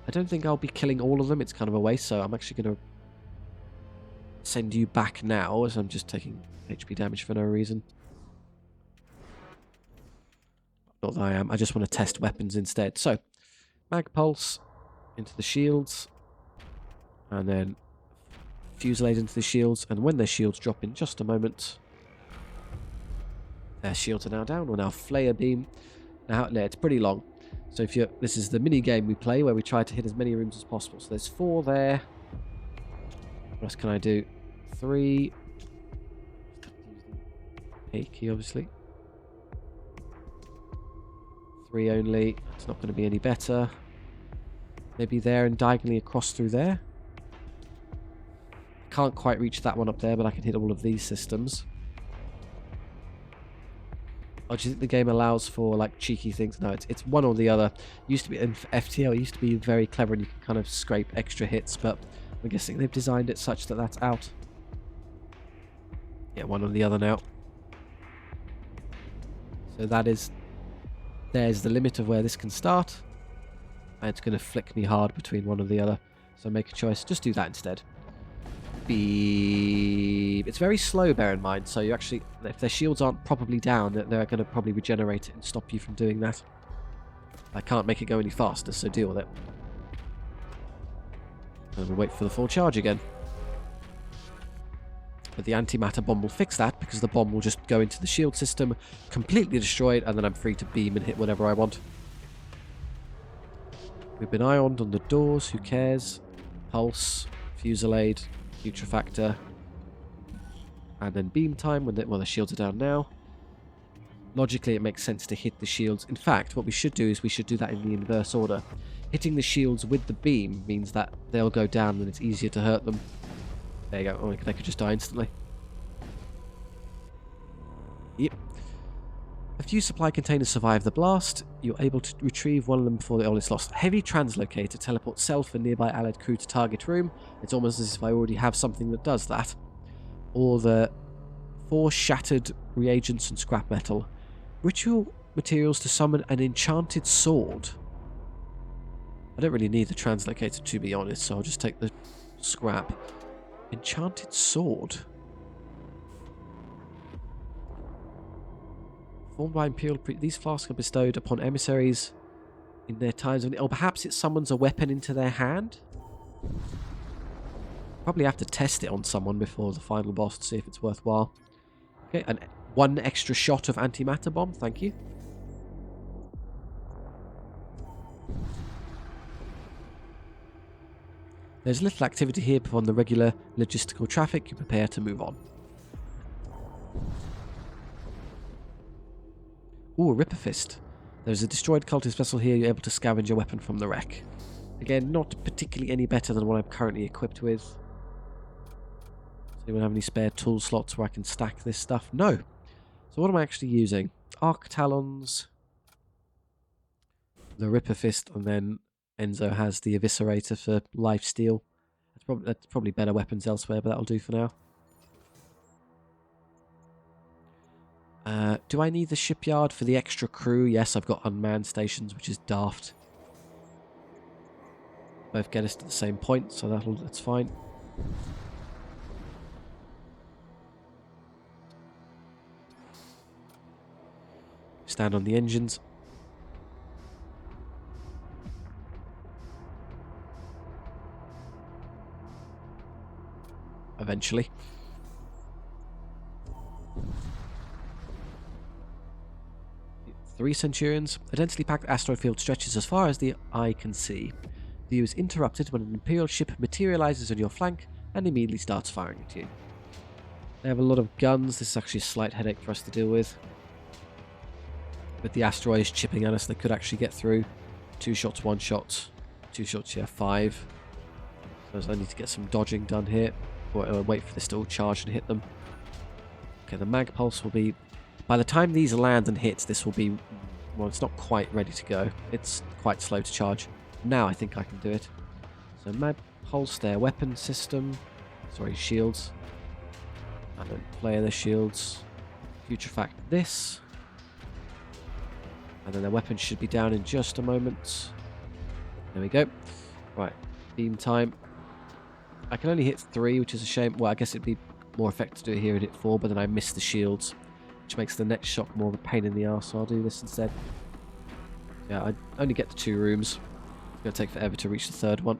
I don't think I'll be killing all of them. It's kind of a waste, so I'm actually going to send you back now, as I'm just taking HP damage for no reason. Not that I am. I just want to test weapons instead. So, mag pulse into the shields, and then fusillade into the shields, and when their shields drop in just a moment, their shields are now down. We'll now flare beam. Now, it's pretty long. So if you're, this is the mini game we play where we try to hit as many rooms as possible. So there's 4 there. What else can I do? 3. A key, obviously. 3 only. It's not going to be any better. Maybe there and diagonally across through there. I can't quite reach that one up there, but I can hit all of these systems. Oh, do you think the game allows for like cheeky things? No, it's one or the other. Used to be in FTL, it used to be very clever and you can kind of scrape extra hits, but I'm guessing they've designed it such that that's out. Yeah, one or the other now. So there's the limit of where this can start. And it's going to flick me hard between one or the other. So make a choice. Just do that instead. Beep. It's very slow, bear in mind, so you actually, if their shields aren't properly down, they're going to probably regenerate it and stop you from doing that. I can't make it go any faster, so deal with it. And we'll wait for the full charge again. But the antimatter bomb will fix that, because the bomb will just go into the shield system, completely destroy it, and then I'm free to beam and hit whatever I want. We've been ioned on the doors, who cares? Pulse, fusillade, putrefactor, and then beam time when the shields are down now. Logically, it makes sense to hit the shields. In fact, what we should do is we should do that in the inverse order. Hitting the shields with the beam means that they'll go down and it's easier to hurt them. There you go. Oh, they could just die instantly. Yep. A few supply containers survive the blast. You're able to retrieve one of them before it's lost. Heavy translocator teleports self and nearby allied crew to target room. It's almost as if I already have something that does that. Or the 4 shattered reagents and scrap metal. Ritual materials to summon an enchanted sword. I don't really need the translocator, to be honest, so I'll just take the scrap. Enchanted sword. Formed by Imperial... These flasks are bestowed upon emissaries in their times of... Oh, perhaps it summons a weapon into their hand? Probably have to test it on someone before the final boss to see if it's worthwhile. Okay, and 1 extra shot of antimatter bomb, thank you. There's little activity here upon the regular logistical traffic. You prepare to move on. Ooh, a Ripper Fist. There's a destroyed cultist vessel here. You're able to scavenge a weapon from the wreck. Again, not particularly any better than what I'm currently equipped with. Does anyone have any spare tool slots where I can stack this stuff? No. So what am I actually using? Arc Talons, the Ripper Fist, and then Enzo has the Eviscerator for lifesteal. That's probably better weapons elsewhere, but that'll do for now. Do I need the shipyard for the extra crew? Yes, I've got unmanned stations, which is daft. Both get us to the same point, so that's fine. Stand on the engines. Eventually. 3 Centurions. A densely packed asteroid field stretches as far as the eye can see. The view is interrupted when an Imperial ship materializes on your flank and immediately starts firing at you. They have a lot of guns. This is actually a slight headache for us to deal with. With the asteroids chipping at us, they could actually get through. 2 shots, 1 shot. 2 shots, yeah, 5. So I need to get some dodging done here. Or wait for this to all charge and hit them. Okay, the mag pulse will be... By the time these land and hit, this will be... Well, it's not quite ready to go. It's quite slow to charge. Now I think I can do it. So mag pulse, their weapon system. Sorry, shields. I don't play the shields. Putrefact this. And then their weapons should be down in just a moment. There we go. Right, beam time. I can only hit 3, which is a shame. Well, I guess it'd be more effective to do it here and hit 4, but then I miss the shields, which makes the next shock more of a pain in the arse, so I'll do this instead. Yeah, I only get the 2 rooms. It's going to take forever to reach the 3rd one.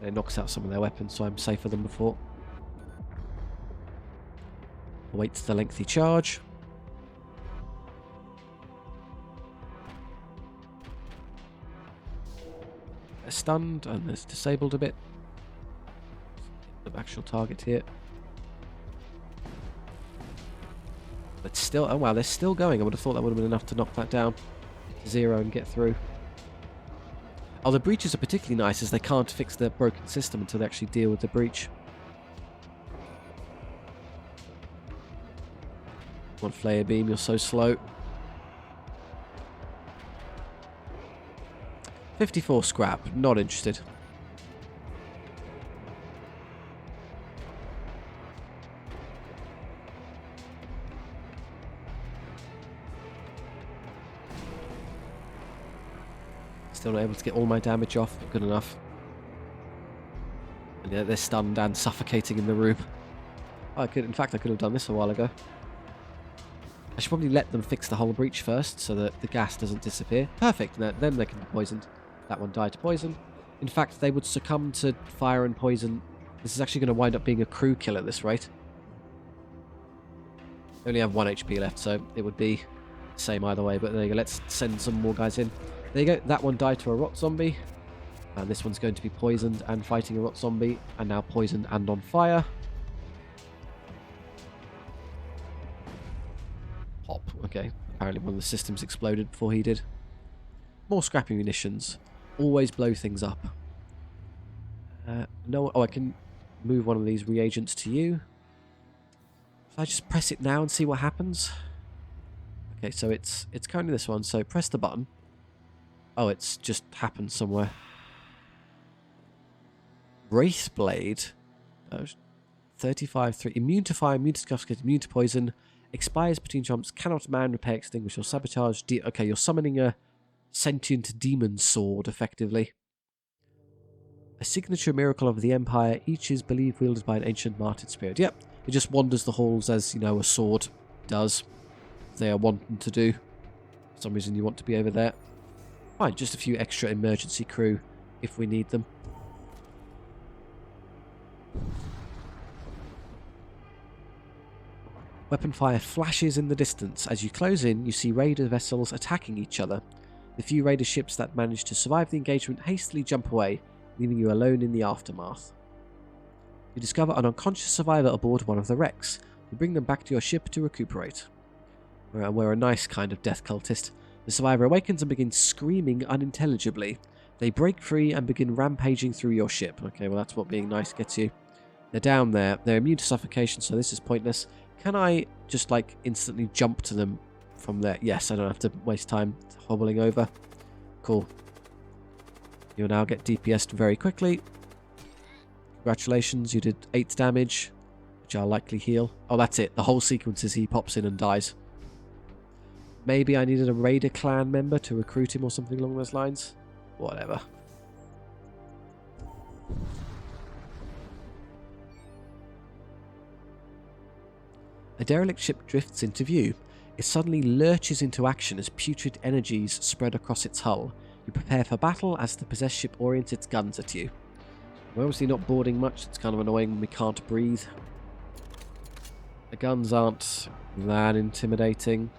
It knocks out some of their weapons, so I'm safer than before. Wait the lengthy charge. They're stunned and it's disabled a bit. The actual target here. But still, oh wow, they're still going. I would have thought that would have been enough to knock that down to 0 and get through. Oh, the breaches are particularly nice as they can't fix their broken system until they actually deal with the breach. One flare beam, you're so slow. 54 scrap, not interested. Still not able to get all my damage off, but good enough. And yeah, they're stunned and suffocating in the room. In fact, I could have done this a while ago. I should probably let them fix the hull breach first so that the gas doesn't disappear. Perfect, then they can be poisoned. That one died to poison. In fact, they would succumb to fire and poison. This is actually going to wind up being a crew kill at this rate. They only have 1 HP left, so it would be the same either way. But there you go, let's send some more guys in. There you go, that one died to a rot zombie. And this one's going to be poisoned and fighting a rot zombie. And now poisoned and on fire. Pop. Okay, apparently one of the systems exploded before he did. More scrappy munitions. Always blow things up. No, oh, I can move one of these reagents to you. If I just press it now and see what happens. Okay, so it's currently this one. So press the button. Oh, it's just happened somewhere. Wraithblade. 35-3. Immune to fire, immune to scuffs, immune to poison. Expires between jumps. Cannot man, repair, extinguish, or sabotage. Okay, you're summoning a sentient demon sword, effectively. A signature miracle of the Empire. Each is believed wielded by an ancient martyred spirit. Yep, it just wanders the halls as, you know, a sword does. They are wanting to do. For some reason you want to be over there. Fine, just a few extra emergency crew if we need them. Weapon fire flashes in the distance. As you close in, you see raider vessels attacking each other. The few raider ships that manage to survive the engagement hastily jump away, leaving you alone in the aftermath. You discover an unconscious survivor aboard one of the wrecks. You bring them back to your ship to recuperate. We're a nice kind of death cultist. The survivor awakens and begins screaming unintelligibly. They break free and begin rampaging through your ship. Okay, well that's what being nice gets you. They're down there. They're immune to suffocation, so this is pointless. Can I just, like, instantly jump to them from there? Yes, I don't have to waste time hobbling over. Cool. You'll now get DPS'd very quickly. Congratulations, you did 8 damage, which I'll likely heal. Oh, that's it. The whole sequence is he pops in and dies. Maybe I needed a Raider clan member to recruit him or something along those lines. Whatever. A derelict ship drifts into view. It suddenly lurches into action as putrid energies spread across its hull. You prepare for battle as the possessed ship orients its guns at you. We're obviously not boarding much. It's kind of annoying when we can't breathe. The guns aren't that intimidating.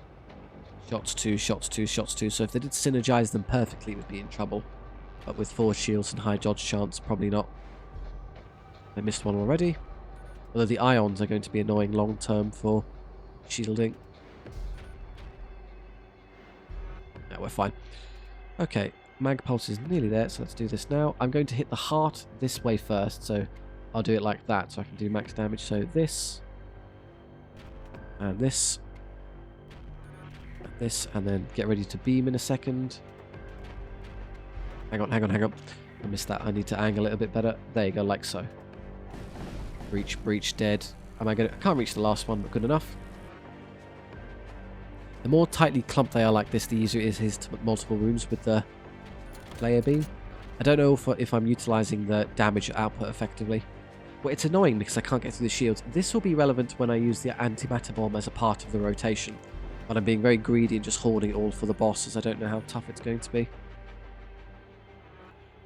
Shots 2, shots 2, shots 2. So if they did synergize them perfectly, we'd be in trouble. But with forward shields and high dodge chance, probably not. I missed one already. Although the ions are going to be annoying long term for shielding. No, we're fine. Okay, mag pulse is nearly there, so let's do this now. I'm going to hit the heart this way first, so I'll do it like that so I can do max damage. So this, and this, and this, and then get ready to beam in a second. Hang on, hang on, hang on. I missed that. I need to angle it a bit better. There you go, like so. Breach, breach, dead. I can't reach the last one, but good enough. The more tightly clumped they are like this, the easier it is to put multiple rooms with the player beam. I don't know if I'm utilising the damage output effectively. Well, it's annoying because I can't get through the shields. This will be relevant when I use the antimatter bomb as a part of the rotation. But I'm being very greedy and just hoarding it all for the boss, as I don't know how tough it's going to be.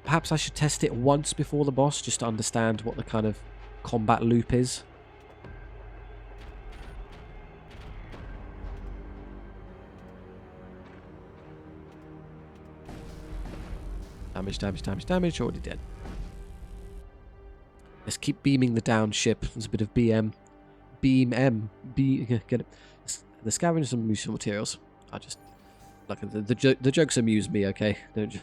Perhaps I should test it once before the boss, just to understand what the kind of combat loop is. Damage, damage, damage, damage. Already dead. Let's keep beaming the down ship. There's a bit of BM. Beam M. Get it. The scavengers and useful materials. I just... Like, the jokes amuse me, okay? Don't you?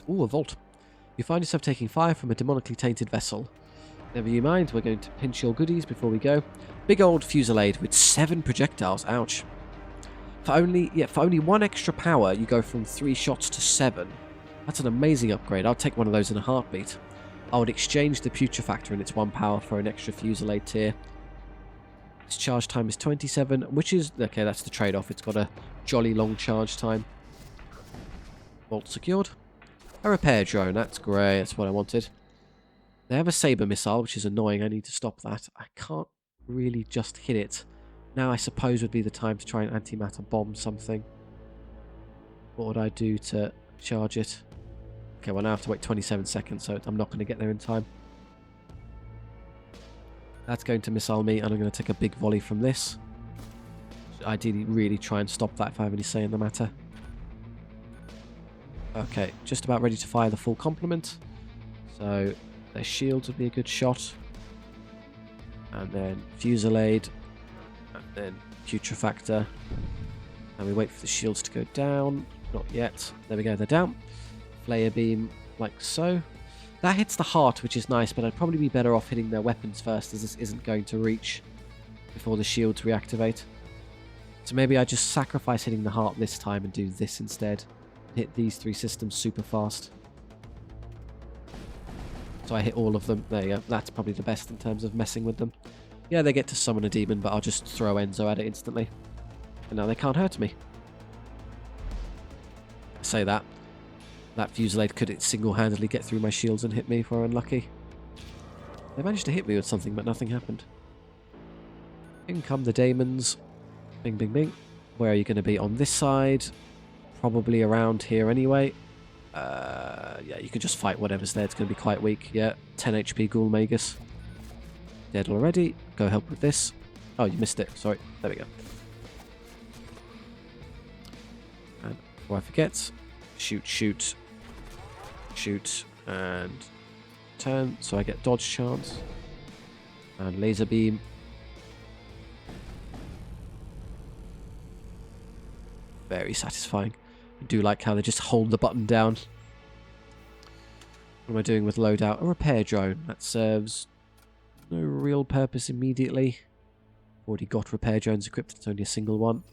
Ooh, a vault. You find yourself taking fire from a demonically tainted vessel. Never you mind, we're going to pinch your goodies before we go. Big old fusillade with 7 projectiles. Ouch. For only 1 extra power, you go from 3 shots to 7. That's an amazing upgrade. I'll take one of those in a heartbeat. I would exchange the putrefactor in its 1 power for an extra fusillade tier. Its charge time is 27, which is... Okay, that's the trade-off. It's got a jolly long charge time. Vault secured. A repair drone. That's great. That's what I wanted. They have a saber missile, which is annoying. I need to stop that. I can't really just hit it. Now I suppose would be the time to try and antimatter bomb something. What would I do to charge it? Okay, well now I have to wait 27 seconds, so I'm not going to get there in time. That's going to missile me, and I'm going to take a big volley from this. Ideally, really try and stop that if I have any say in the matter. Okay, just about ready to fire the full complement. So their shields would be a good shot. And then fusillade. And then putrefactor. And we wait for the shields to go down. Not yet. There we go, they're down. Flare beam, like so. That hits the heart, which is nice, but I'd probably be better off hitting their weapons first, as this isn't going to reach before the shields reactivate. So maybe I just sacrifice hitting the heart this time and do this instead. Hit these 3 systems super fast. So I hit all of them. There you go. That's probably the best in terms of messing with them. Yeah, they get to summon a demon, but I'll just throw Enzo at it instantly. And now they can't hurt me. I say that. That fusillade could single-handedly get through my shields and hit me if we're unlucky. They managed to hit me with something, but nothing happened. In come the daemons. Bing, bing, bing. Where are you going to be? On this side? Probably around here anyway. Yeah, you could just fight whatever's there. It's going to be quite weak. Yeah, 10 HP Ghoul Magus. Dead already. Go help with this. Oh, you missed it. Sorry. There we go. And before I forget, shoot, shoot, shoot, and turn. So I get dodge chance. And laser beam. Very satisfying. I do like how they just hold the button down. What am I doing with loadout? A repair drone. That serves no real purpose immediately. Already got repair drones equipped. It's only a single one.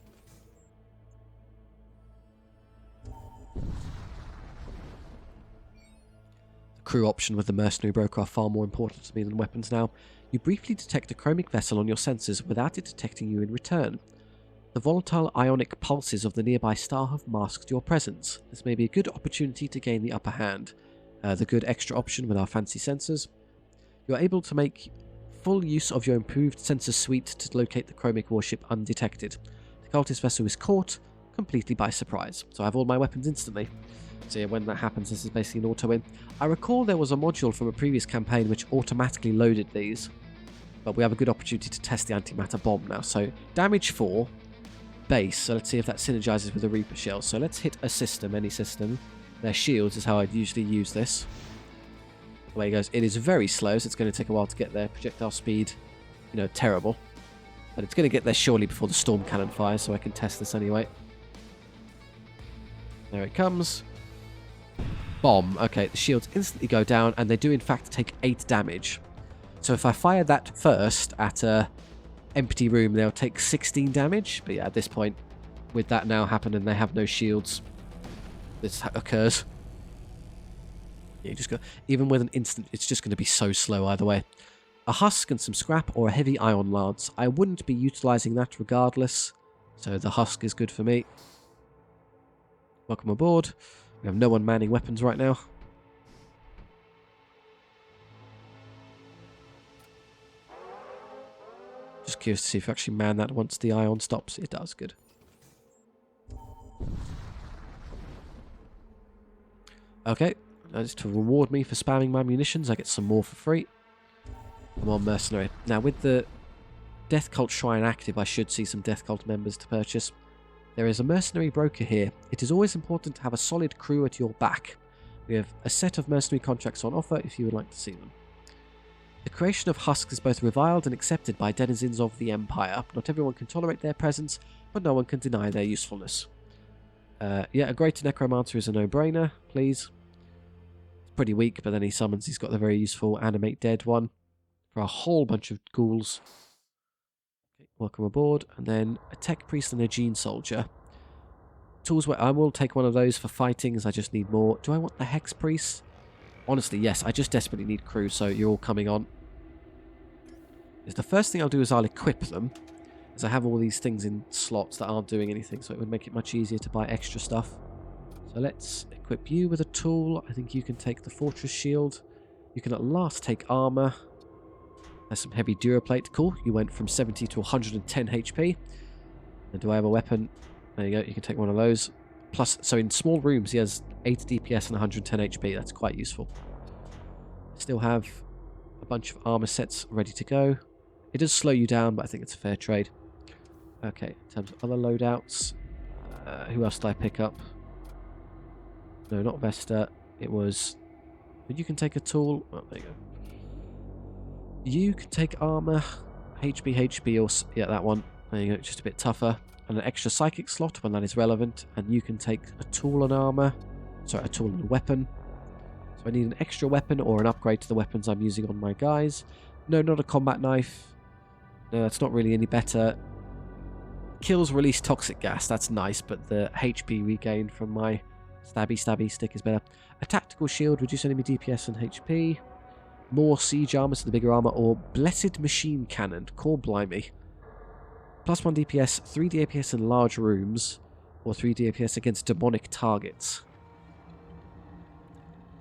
The crew option with the mercenary broker are far more important to me than weapons now. You briefly detect a chromic vessel on your sensors without it detecting you in return. The volatile ionic pulses of the nearby star have masked your presence. This may be a good opportunity to gain the upper hand. The good extra option with our fancy sensors. You are able to make full use of your improved sensor suite to locate the chromic warship undetected. The cultist vessel is caught completely by surprise, so I have all my weapons instantly. So yeah, when that happens, this is basically an auto-win. I recall there was a module from a previous campaign which automatically loaded these, but we have a good opportunity to test the antimatter bomb now. So damage 4, base. So let's see if that synergizes with the Reaper shells. So let's hit a system, any system. Their shields is how I'd usually use this. Away he goes. It is very slow, so it's going to take a while to get there. Projectile speed, you know, terrible. But it's going to get there surely before the storm cannon fires, so I can test this anyway. There it comes. Bomb. Okay, the shields instantly go down, and they do in fact take 8 damage. So if I fire that first at a empty room, they'll take 16 damage. But yeah, at this point, with that now happening, and they have no shields, this occurs. Yeah, you just go. Even with an instant, it's just going to be so slow either way. A husk and some scrap or a heavy ion lance. I wouldn't be utilising that regardless. So the husk is good for me. Welcome aboard. We have no one manning weapons right now. Just curious to see if you actually man that once the ion stops. It does, good. Okay, that's to reward me for spamming my munitions. I get some more for free. I'm on mercenary. Now with the Death Cult Shrine active, I should see some Death Cult members to purchase. There is a mercenary broker here. It is always important to have a solid crew at your back. We have a set of mercenary contracts on offer if you would like to see them. The creation of husks is both reviled and accepted by denizens of the Empire. Not everyone can tolerate their presence, but no one can deny their usefulness. Yeah, a greater necromancer is a no-brainer, please. It's pretty weak, but then he summons, he's got the very useful animate dead one for a whole bunch of ghouls. Okay, welcome aboard. And then a tech priest and a gene soldier. Tools where I will take one of those for fighting, as I just need more. Do I want the hex priest? Honestly, yes, I just desperately need crew, so you're all coming on. The first thing I'll do is I'll equip them, as I have all these things in slots that aren't doing anything, so it would make it much easier to buy extra stuff. So let's equip you with a tool. I think you can take the fortress shield. You can at last take armor. There's some heavy duraplate. Cool, you went from 70 to 110 HP. And do I have a weapon? There you go, you can take one of those. Plus, so in small rooms, he has 8 DPS and 110 HP. That's quite useful. Still have a bunch of armor sets ready to go. It does slow you down, but I think it's a fair trade. Okay, in terms of other loadouts, who else did I pick up? No, not Vesta. It was... You can take a tool. Oh, there you go. You can take armor, HP, or... Yeah, that one. There you go, just a bit tougher. And an extra psychic slot when that is relevant, and you can take a tool and armor, sorry, a tool and a weapon. So I need an extra weapon or an upgrade to the weapons I'm using on my guys. No, not a combat knife. No, that's not really any better. Kills release toxic gas, that's nice, but the HP regained from my stabby stick is better. A tactical shield, reduce enemy DPS and HP. More siege armor, so the bigger armor, or blessed machine cannon, core blimey. Plus 1 DPS, 3 DPS in large rooms, or 3 DPS against demonic targets.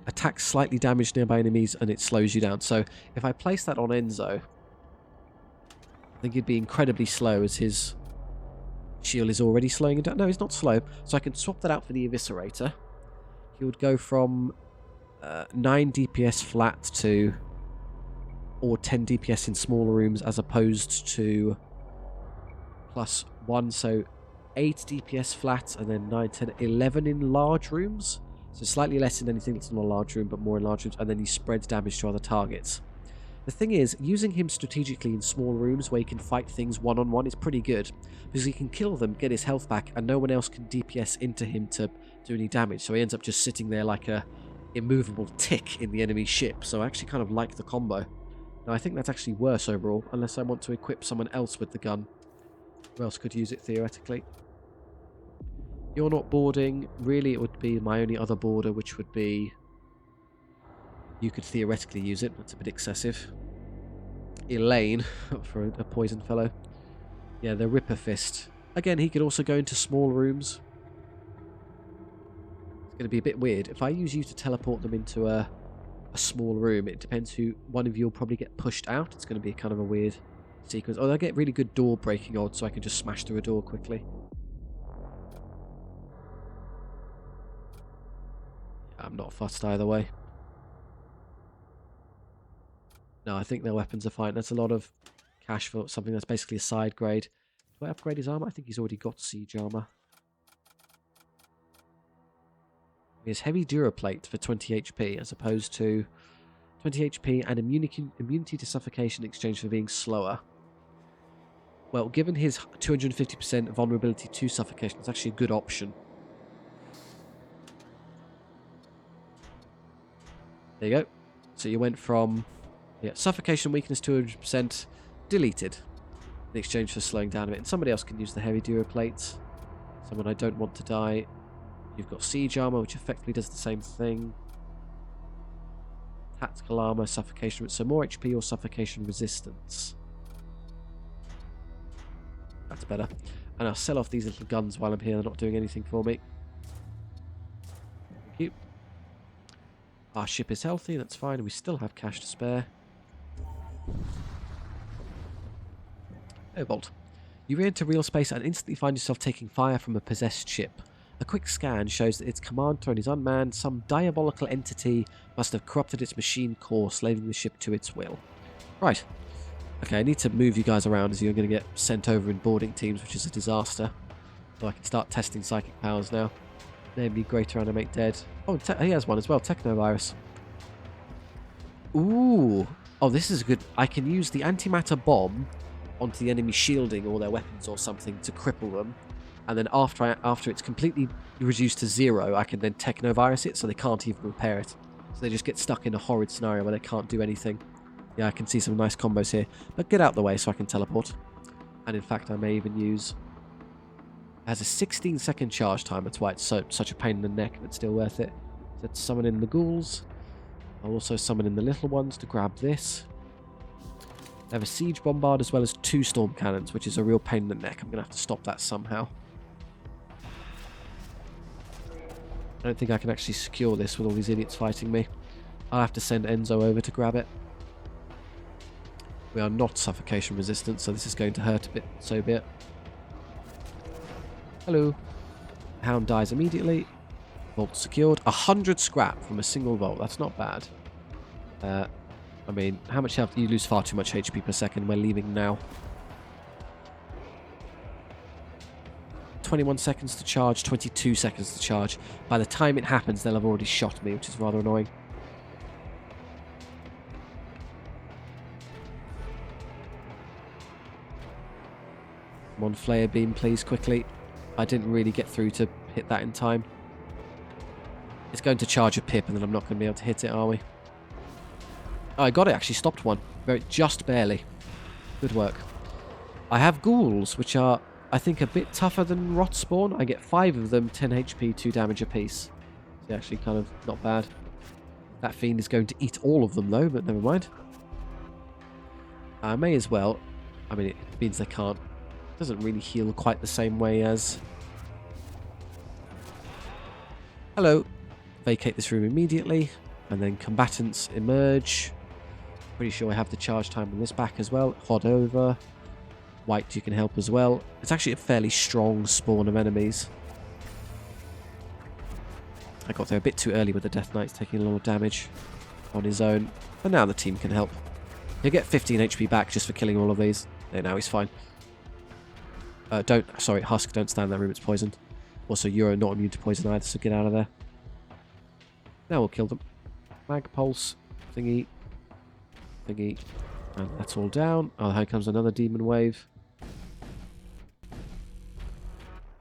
Attacks slightly damaged nearby enemies, and it slows you down. So if I place that on Enzo, I think he'd be incredibly slow, as his shield is already slowing him down. No, he's not slow. So I can swap that out for the Eviscerator. He would go from 9 DPS flat to, or 10 DPS in smaller rooms, as opposed to plus 1, so 8 DPS flat, and then 9, 10, 11 in large rooms. So slightly less in anything that's not a large room, but more in large rooms, and then he spreads damage to other targets. The thing is, using him strategically in small rooms where he can fight things one-on-one is pretty good, because he can kill them, get his health back, and no one else can DPS into him to do any damage, so he ends up just sitting there like a immovable tick in the enemy ship. So I actually kind of like the combo. Now I think that's actually worse overall, unless I want to equip someone else with the gun. Who else could use it theoretically? You're not boarding. Really, it would be my only other boarder, which would be... You could theoretically use it. That's a bit excessive. Elaine, for a poison fellow. Yeah, the Ripper Fist. Again, he could also go into small rooms. It's going to be a bit weird. If I use you to teleport them into a small room, it depends who... One of you will probably get pushed out. It's going to be kind of a weird sequence. Oh, I get really good door breaking odds, so I can just smash through a door quickly. Yeah, I'm not fussed either way. No, I think their weapons are fine. That's a lot of cash for something that's basically a side grade. Do I upgrade his armor? I think he's already got siege armor. He has heavy Duraplate for 20 HP as opposed to 20 HP and immunity to suffocation in exchange for being slower. Well, given his 250% vulnerability to suffocation, it's actually a good option. There you go. So you went from suffocation weakness 200% deleted in exchange for slowing down a bit. And somebody else can use the heavy Duraplates. Someone I don't want to die. You've got siege armor, which effectively does the same thing. Tactical armor, suffocation, so more HP or suffocation resistance. That's better. And I'll sell off these little guns while I'm here. They're not doing anything for me. Thank you. Our ship is healthy, that's fine, and we still have cash to spare. Bolt. You re-enter real space and instantly find yourself taking fire from a possessed ship. A quick scan shows that its command turret is unmanned. Some diabolical entity must have corrupted its machine core, slaving the ship to its will. Right. Okay, I need to move you guys around as you're going to get sent over in boarding teams, which is a disaster. So I can start testing psychic powers now. Namely, Greater Animate Dead. Oh, he has one as well, Technovirus. Ooh. Oh, this is good. I can use the antimatter bomb onto the enemy shielding or their weapons or something to cripple them. And then after it's completely reduced to 0, I can then Technovirus it so they can't even repair it. So they just get stuck in a horrid scenario where they can't do anything. Yeah, I can see some nice combos here. But get out the way so I can teleport. And in fact, I may even use... It has a 16-second charge time. That's why it's such a pain in the neck, but still worth it. So let's summon in the ghouls. I'll also summon in the little ones to grab this. I have a siege bombard as well as 2 storm cannons, which is a real pain in the neck. I'm going to have to stop that somehow. I don't think I can actually secure this with all these idiots fighting me. I'll have to send Enzo over to grab it. We are not suffocation resistant, so this is going to hurt a bit, so be it. Hello. Hound dies immediately. Vault secured. 100 scrap from a single vault. That's not bad. I mean, how much health? You lose far too much HP per second. We're leaving now. 21 seconds to charge, 22 seconds to charge. By the time it happens, they'll have already shot me, which is rather annoying. Come on, flare beam, please, quickly. I didn't really get through to hit that in time. It's going to charge a pip, and then I'm not going to be able to hit it, are we? Oh, I got it, actually stopped one. Just barely. Good work. I have ghouls, which are... I think a bit tougher than rot spawn. I get 5 of them, 10 HP, 2 damage apiece. It's actually kind of not bad. That fiend is going to eat all of them though, but never mind. I may as well. I mean, it means they can't. It doesn't really heal quite the same way as... Hello. Vacate this room immediately. And then combatants emerge. Pretty sure I have the charge time on this back as well. Hod over. Wight, you can help as well. It's actually a fairly strong spawn of enemies. I got there a bit too early with the Death Knights taking a lot of damage on his own. But now the team can help. He'll get 15 HP back just for killing all of these. There, now he's fine. Sorry, Husk, don't stand in that room, it's poisoned. Also, you're not immune to poison either, so get out of there. Now we'll kill them. Mag pulse, thingy, thingy. And that's all down. Oh, here comes another demon wave.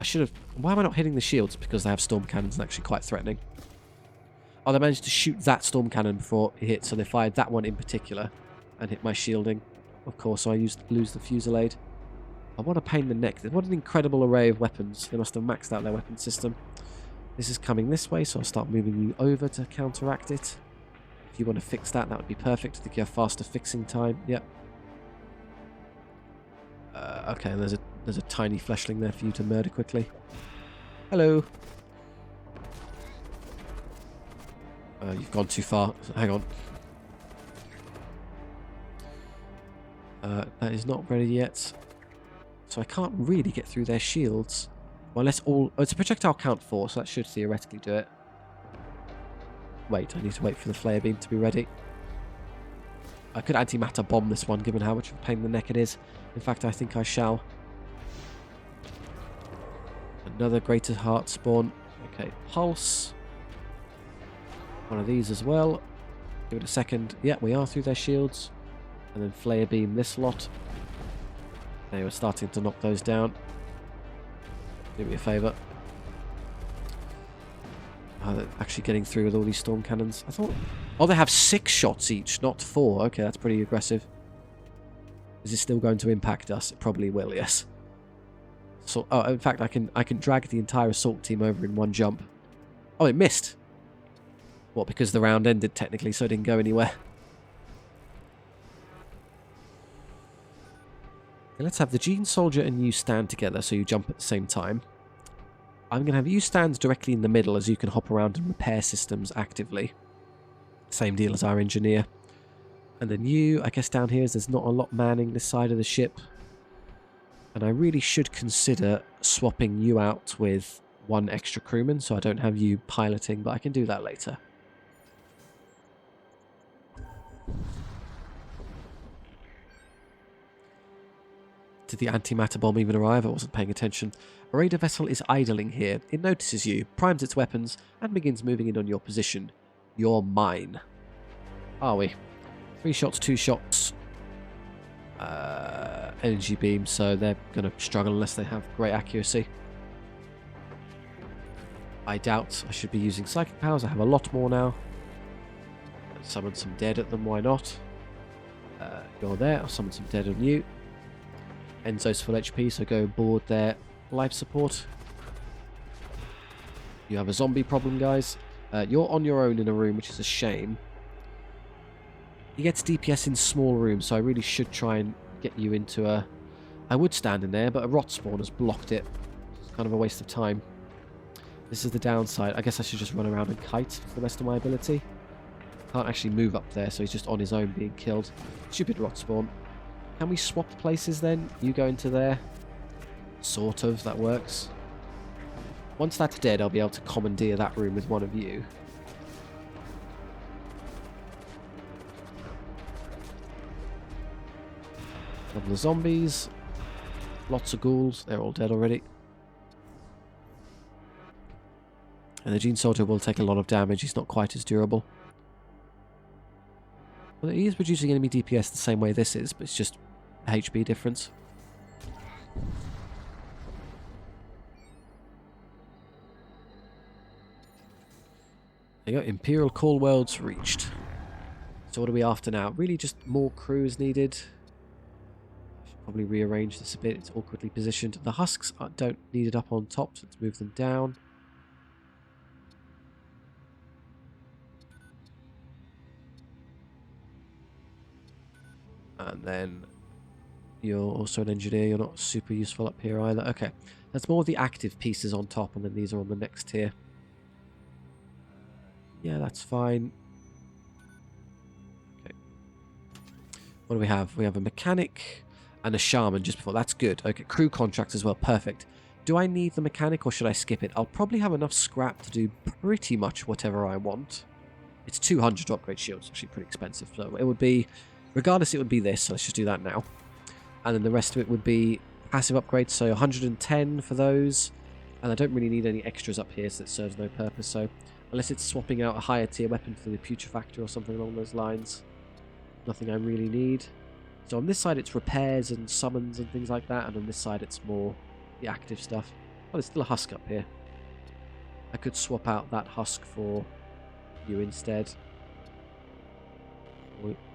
I should have... Why am I not hitting the shields? Because they have storm cannons and actually quite threatening. Oh, they managed to shoot that storm cannon before it hit, so they fired that one in particular and hit my shielding. Of course, so I lose the fusillade. Oh, what a pain in the neck. What an incredible array of weapons. They must have maxed out their weapon system. This is coming this way, so I'll start moving you over to counteract it. If you want to fix that, that would be perfect. I think you have faster fixing time. Yep. Okay, there's a tiny fleshling there for you to murder quickly. Hello. You've gone too far. Hang on. That is not ready yet. So I can't really get through their shields. Well, unless all... Oh, it's a projectile count 4, so that should theoretically do it. Wait, I need to wait for the flare beam to be ready. I could antimatter bomb this one, given how much of a pain in the neck it is. In fact, I think I shall. Another Greater Heart spawn. Okay, Pulse. One of these as well. Give it a second. Yeah, we are through their shields. And then Flare Beam this lot. They were starting to knock those down. Do me a favour. Oh, they're actually getting through with all these storm cannons. I thought... Oh, they have 6 shots each, not 4. Okay, that's pretty aggressive. Is it still going to impact us? It probably will, yes. So, oh, in fact, I can drag the entire assault team over in one jump. Oh, it missed. What, because the round ended technically, so it didn't go anywhere. Okay, let's have the Gene Soldier and you stand together, so you jump at the same time. I'm going to have you stand directly in the middle as you can hop around and repair systems actively. Same deal as our engineer. And then you, I guess down here, there's not a lot manning this side of the ship. And I really should consider swapping you out with 1 extra crewman, so I don't have you piloting, but I can do that later. Did the antimatter bomb even arrive? I wasn't paying attention. A raider vessel is idling here. It notices you, primes its weapons, and begins moving in on your position. You're mine. Are we? 3 shots, 2 shots. Energy beam, so they're going to struggle unless they have great accuracy. I doubt I should be using psychic powers. I have a lot more now. Summon some dead at them, why not? You're there, I'll summon some dead on you. Enzo's full HP, so go board their life support. You have a zombie problem, guys. You're on your own in a room, which is a shame. He gets DPS in small rooms, so I really should try and get you into a... I would stand in there, but a rot spawn has blocked it. It's kind of a waste of time. This is the downside. I guess I should just run around and kite to the best of my ability. Can't actually move up there, so he's just on his own being killed. Stupid rot spawn. Can we swap places then? You go into there. Sort of, that works. Once that's dead, I'll be able to commandeer that room with one of you. Couple of zombies. Lots of ghouls. They're all dead already. And the Gene Soldier will take a lot of damage. He's not quite as durable. Well, he is reducing enemy DPS the same way this is, but it's just a HP difference. There you go. Imperial Call Worlds reached. So what are we after now? Really just more crew is needed. Probably rearrange this a bit. It's awkwardly positioned. The husks don't need it up on top, so let's move them down. And then you're also an engineer. You're not super useful up here either. Okay, that's more of the active pieces on top, and then these are on the next tier. Yeah, that's fine. Okay. What do we have? We have a mechanic and a shaman just before. That's good. Okay, crew contract as well. Perfect. Do I need the mechanic or should I skip it? I'll probably have enough scrap to do pretty much whatever I want. It's 200 to upgrade shields. Actually pretty expensive. So it would be, regardless, it would be this. So let's just do that now. And then the rest of it would be passive upgrades. So 110 for those. And I don't really need any extras up here, so it serves no purpose. So unless it's swapping out a higher tier weapon for the putrefactor or something along those lines, nothing I really need. So on this side it's repairs and summons and things like that, and on this side it's more the active stuff. Oh, there's still a husk up here. I could swap out that husk for you instead.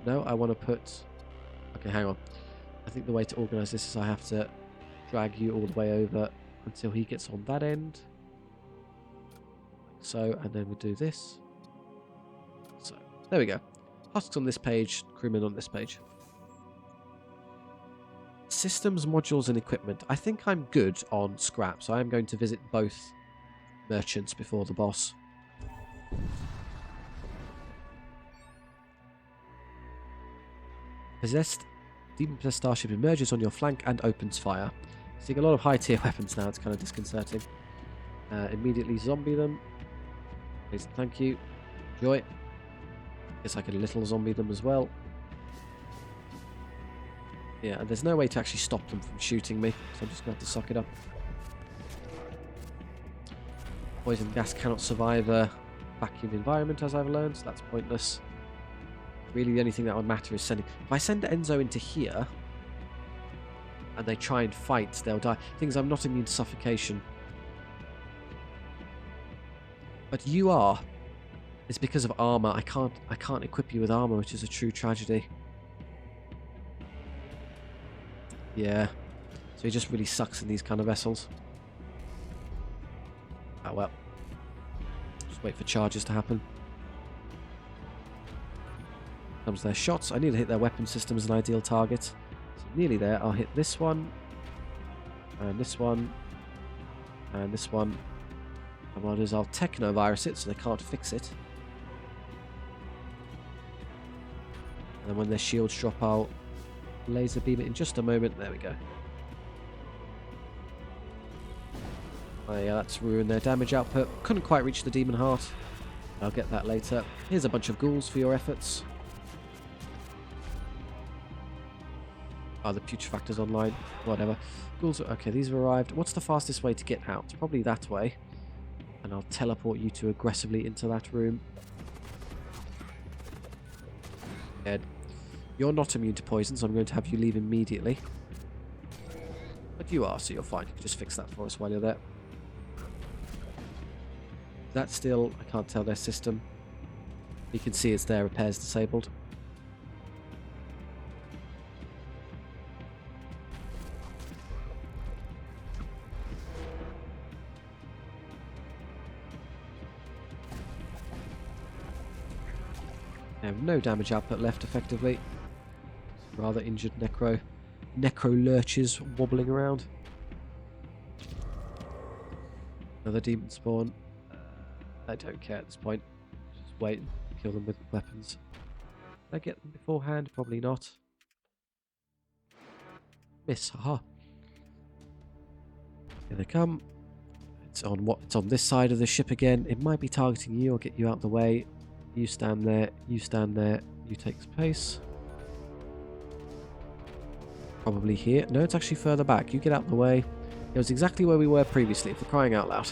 No, I want to put... Okay, hang on. I think the way to organise this is I have to drag you all the way over until he gets on that end. Like so, and then we'll do this. So, there we go. Husks on this page, crewmen on this page. Systems, modules, and equipment. I think I'm good on scrap, so I am going to visit both merchants before the boss. Demon-possessed starship emerges on your flank and opens fire. Seeing a lot of high-tier weapons now, it's kind of disconcerting. Immediately zombie them. Please, thank you. Enjoy. Guess I can little zombie them as well. Yeah, and there's no way to actually stop them from shooting me, so I'm just going to have to suck it up. Poison gas cannot survive a vacuum environment, as I've learned, so that's pointless. Really, the only thing that would matter is sending... If I send Enzo into here, and they try and fight, they'll die. Things I'm not immune to suffocation. But you are. It's because of armor. I can't equip you with armor, which is a true tragedy. Yeah. So he just really sucks in these kind of vessels. Oh well. Just wait for charges to happen. Comes their shots. I need to hit their weapon system as an ideal target. So nearly there. I'll hit this one. And this one. And this one. And what I'll do is I'll technovirus it so they can't fix it. And then when their shields drop, I'll laser beam it in just a moment. There we go. Oh yeah, that's ruined their damage output. Couldn't quite reach the demon heart. I'll get that later. Here's a bunch of ghouls for your efforts. Oh, the putrefactor's online. Whatever. Ghouls are... Okay, these have arrived. What's the fastest way to get out? Probably that way. And I'll teleport you two aggressively into that room. Dead. You're not immune to poison, so I'm going to have you leave immediately. But you are, so you're fine. You can just fix that for us while you're there. That's still... I can't tell their system. You can see it's there. Repairs disabled. No damage output left, effectively. Rather injured necro lurches wobbling around. Another demon spawn. I don't care at this point. Just wait and kill them with weapons. Did I get them beforehand? Probably not. Miss, haha. Here they come. It's on this side of the ship again. It might be targeting you. I'll get you out of the way. You stand there, you stand there, you take space. Probably here. No, it's actually further back. You get out of the way. It was exactly where we were previously, for crying out loud.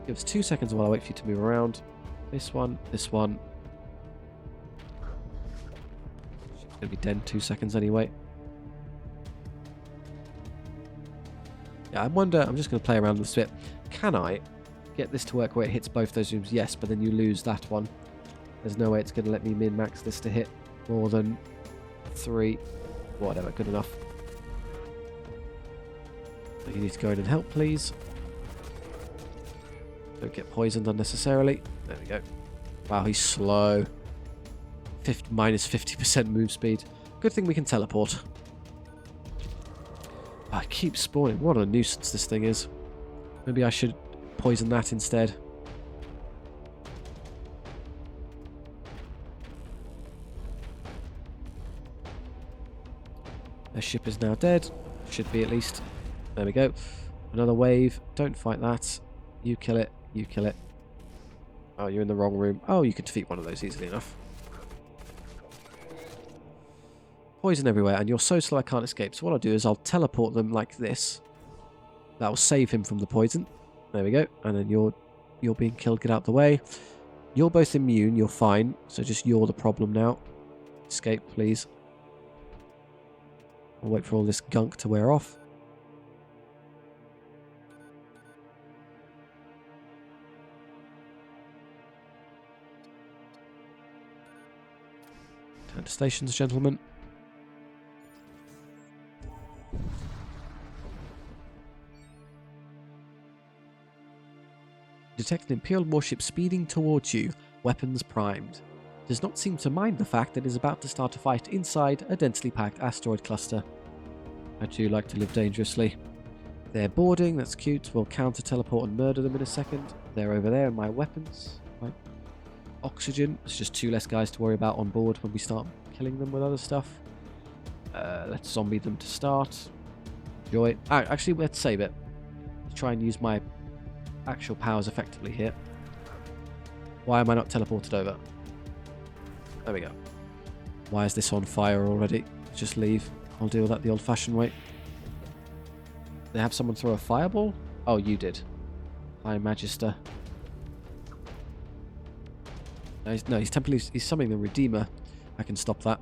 Give us 2 seconds while I wait for you to move around. This one, this one. She's going to be dead in 2 seconds anyway. Yeah, I wonder, I'm just going to play around with this bit. Can I get this to work where it hits both those rooms? Yes, but then you lose that one. There's no way it's going to let me min-max this to hit more than 3. Whatever, good enough. So you need to go in and help, please. Don't get poisoned unnecessarily. There we go. Wow, he's slow. Minus 50% move speed. Good thing we can teleport. I keep spawning. What a nuisance this thing is. Maybe I should poison that instead. Their ship is now dead. Should be at least. There we go. Another wave. Don't fight that. You kill it. You kill it. Oh, you're in the wrong room. Oh, you could defeat one of those easily enough. Poison everywhere, and you're so slow I can't escape. So what I'll do is I'll teleport them like this. That will save him from the poison. There we go. And then you're being killed. Get out the way. You're both immune. You're fine. So just you're the problem now. Escape, please. I'll wait for all this gunk to wear off. Turn to stations, gentlemen. Detect an Imperial warship speeding towards you, weapons primed. Does not seem to mind the fact that it is about to start a fight inside a densely packed asteroid cluster. I do like to live dangerously. They're boarding, that's cute. We'll counter-teleport and murder them in a second. They're over there in my weapons. Right. Oxygen. It's just 2 less guys to worry about on board when we start killing them with other stuff. Let's zombie them to start. Enjoy. Actually, let's save it. Let's try and use my actual powers effectively here. Why am I not teleported over? There we go. Why is this on fire already? Just leave. I'll deal with that the old-fashioned way. They have someone throw a fireball? Oh, you did. High Magister. No, he's temporarily... He's summoning the Redeemer. I can stop that.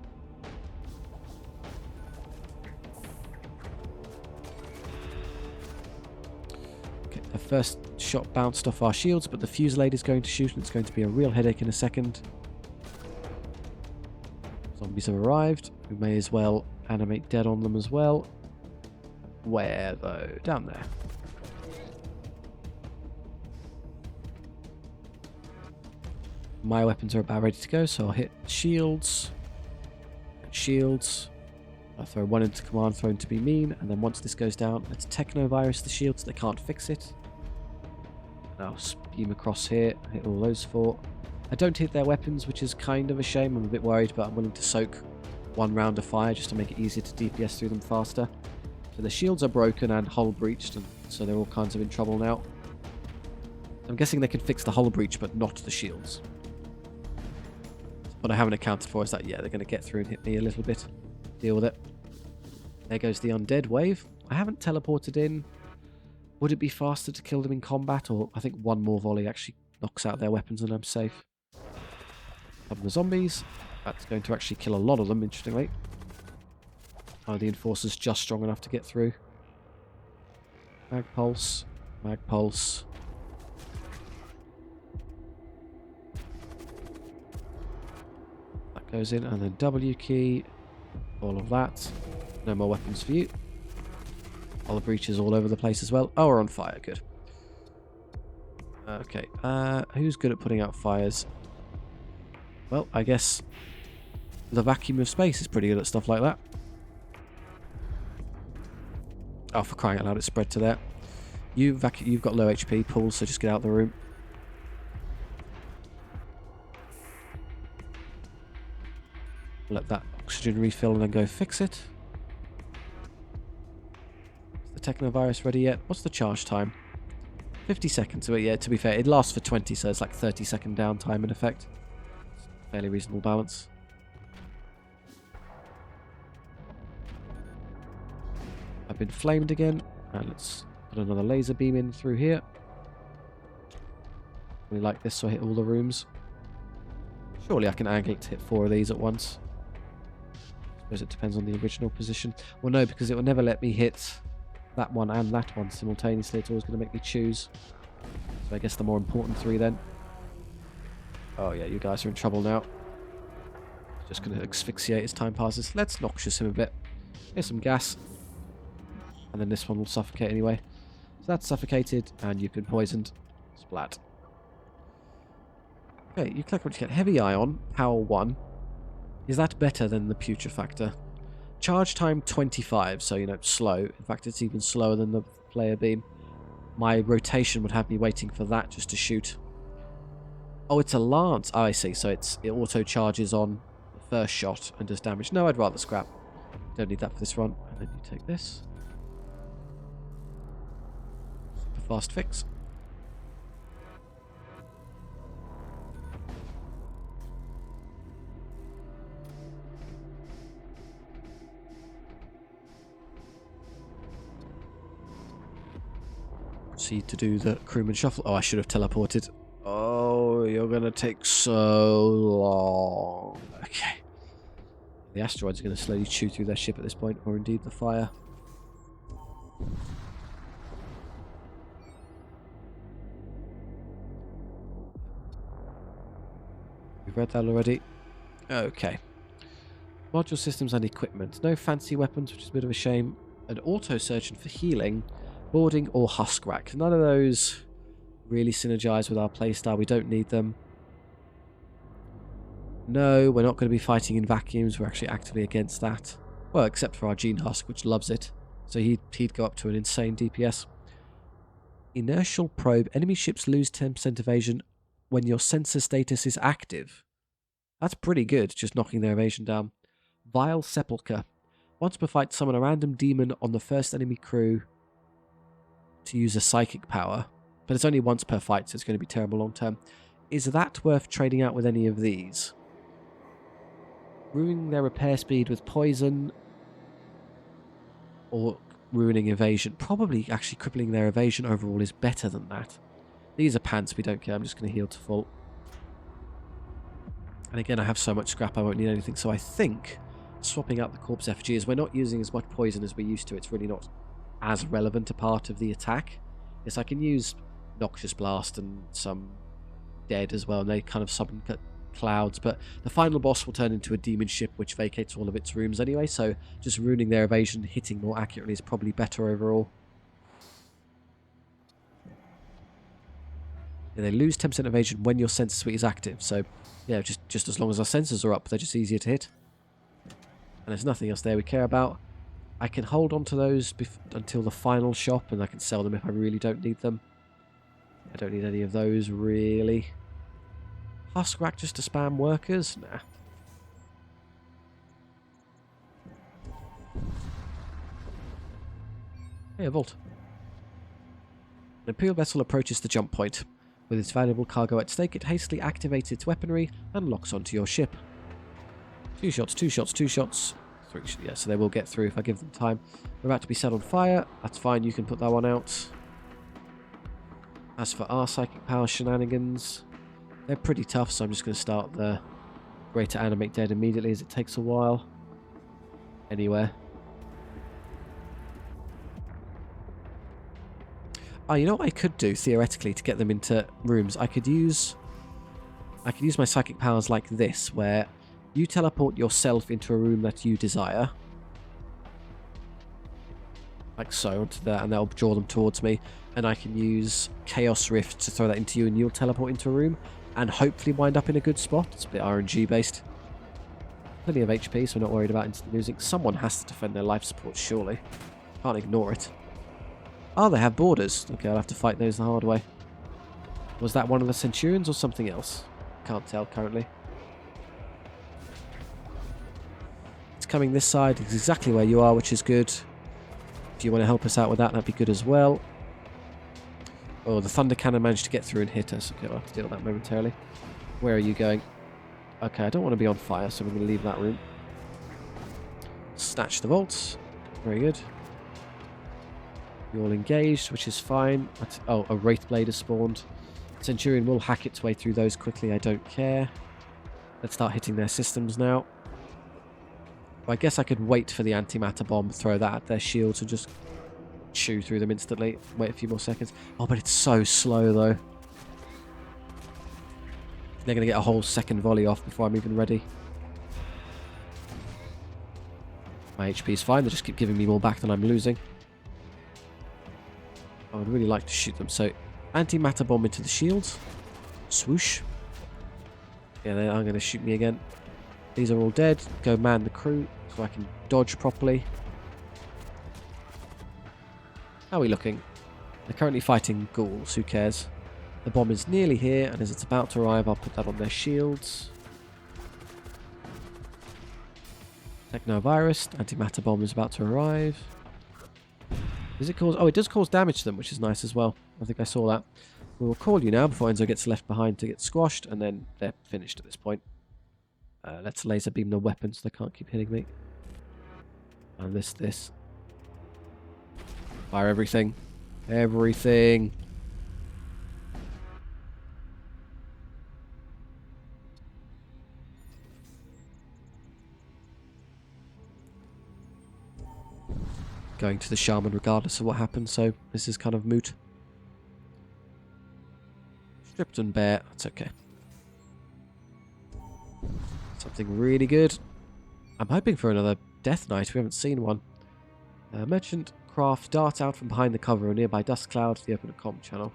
Okay, the first shot bounced off our shields, but the Fusillade is going to shoot, and it's going to be a real headache in a second. Zombies have arrived. We may as well animate dead on them as well. Where, though? Down there. My weapons are about ready to go, so I'll hit shields. Shields. I'll throw one into command, throw into be mean, and then once this goes down, let's techno-virus the shields so they can't fix it. And I'll beam across here, hit all those four. I don't hit their weapons, which is kind of a shame. I'm a bit worried, but I'm willing to soak one round of fire just to make it easier to DPS through them faster. So the shields are broken and hull breached, and so they're all kinds of in trouble now. I'm guessing they can fix the hull breach, but not the shields. What I haven't accounted for is that, yeah, they're going to get through and hit me a little bit. Deal with it. There goes the undead wave. I haven't teleported in. Would it be faster to kill them in combat? Or I think one more volley actually knocks out their weapons and I'm safe. Of the zombies. That's going to actually kill a lot of them, interestingly. Are the enforcers just strong enough to get through? Mag pulse. Mag pulse. Goes in, and then W key, all of that. No more weapons for you. All the breaches all over the place as well. Oh, we're on fire, good. Okay, who's good at putting out fires? Well, I guess the vacuum of space is pretty good at stuff like that. Oh, for crying out loud, it's spread to there. You've got low HP, Paul, so just get out of the room. Let that oxygen refill and then go fix it. Is the technovirus ready yet? What's the charge time? 50 seconds. But yeah, to be fair, it lasts for 20, so it's like 30-second downtime in effect. Fairly reasonable balance. I've been flamed again. And let's put another laser beam in through here. We like this, so I hit all the rooms. Surely I can angle it to hit 4 of these at once. I suppose it depends on the original position. Well, no, because it will never let me hit that one and that one simultaneously. It's always going to make me choose. So I guess the more important 3 then. Oh yeah, you guys are in trouble now. Just going to asphyxiate as time passes. Let's noxious him a bit. Here's some gas. And then this one will suffocate anyway. So that's suffocated, and you've been poisoned. Splat. Okay, you click on to get heavy ion, power 1. Is that better than the putrefactor? Charge time 25, so, you know, slow. In fact, it's even slower than the player beam. My rotation would have me waiting for that just to shoot. Oh, it's a lance. Oh, I see. So it auto charges on the first shot and does damage. No, I'd rather scrap. Don't need that for this run. And then you take this. Super fast fix. Proceed to do the crewman shuffle. Oh, I should have teleported. Oh, you're going to take so long. Okay. The asteroids are going to slowly chew through their ship at this point, or indeed the fire. We've read that already. Okay. Module systems and equipment. No fancy weapons, which is a bit of a shame. An auto surgeon for healing. Boarding or husk rack. None of those really synergize with our playstyle. We don't need them. No, we're not going to be fighting in vacuums. We're actually actively against that. Well, except for our Gene Husk, which loves it. So he'd go up to an insane DPS. Inertial probe. Enemy ships lose 10% evasion when your sensor status is active. That's pretty good, just knocking their evasion down. Vile Sepulchre. Once per fight, summon a random demon on the first enemy crew to use a psychic power, but it's only once per fight, so it's going to be terrible long term. Is that worth trading out with any of these? Ruining their repair speed with poison, or ruining evasion? Probably actually crippling their evasion overall is better than that. These are pants, we don't care. I'm just going to heal to full. And again, I have so much scrap I won't need anything. So I think swapping out the corpse effigy, as we're not using as much poison as we used to, it's really not as relevant a part of the attack. Yes, I can use Noxious Blast and some Dead as well, and they kind of summon clouds, but the final boss will turn into a demon ship which vacates all of its rooms anyway, so just ruining their evasion, hitting more accurately is probably better overall. Yeah, they lose 10% evasion when your sensor suite is active, so yeah, just as long as our sensors are up, they're just easier to hit. And there's nothing else there we care about. I can hold on to those until the final shop, and I can sell them if I really don't need them. I don't need any of those, really. Husk rack just to spam workers? Nah. Hey, a vault. An Imperial vessel approaches the jump point. With its valuable cargo at stake, it hastily activates its weaponry and locks onto your ship. 2 shots, 2 shots, 2 shots. 3 shots. Yeah, so they will get through if I give them time. We're about to be set on fire. That's fine, you can put that one out. As for our psychic power shenanigans, they're pretty tough, so I'm just going to start the Greater Animate Dead immediately, as it takes a while. Anywhere. Oh, you know what I could do, theoretically, to get them into rooms? I could use my psychic powers like this, where you teleport yourself into a room that you desire. Like so, onto that, and that'll draw them towards me. And I can use Chaos Rift to throw that into you, and you'll teleport into a room, and hopefully wind up in a good spot. It's a bit RNG based. Plenty of HP, so we're not worried about instant losing. Someone has to defend their life support, surely. Can't ignore it. Oh, they have borders. Okay, I'll have to fight those the hard way. Was that one of the Centurions or something else? Can't tell currently. It's coming this side. It's exactly where you are, which is good. If you want to help us out with that, that'd be good as well. Oh, the Thunder Cannon managed to get through and hit us. Okay, I'll have to deal with that momentarily. Where are you going? Okay, I don't want to be on fire, so we're going to leave that room. Snatch the vaults. Very good. You're all engaged, which is fine. Oh, a Wraith Blade has spawned. Centurion will hack its way through those quickly, I don't care. Let's start hitting their systems now. I guess I could wait for the antimatter bomb, throw that at their shields and just chew through them instantly. Wait a few more seconds. Oh, but it's so slow, though. They're going to get a whole second volley off before I'm even ready. My HP is fine. They just keep giving me more back than I'm losing. I would really like to shoot them. So, antimatter bomb into the shields. Swoosh. Yeah, they are going to shoot me again. These are all dead. Go man the crew so I can dodge properly. How are we looking? They're currently fighting ghouls. Who cares? The bomb is nearly here, and as it's about to arrive, I'll put that on their shields. Technovirus. Antimatter bomb is about to arrive. Does it cause... Oh, it does cause damage to them, which is nice as well. I think I saw that. We will call you now before Enzo gets left behind to get squashed, and then they're finished at this point. Let's laser beam the weapons so they can't keep hitting me. And this. Fire everything. Everything. Going to the shaman regardless of what happens, so this is kind of moot. Stripped and bare, that's okay. Something really good. I'm hoping for another Death Knight, we haven't seen one. Merchant craft darts out from behind the cover of a nearby dust cloud to the open comm channel.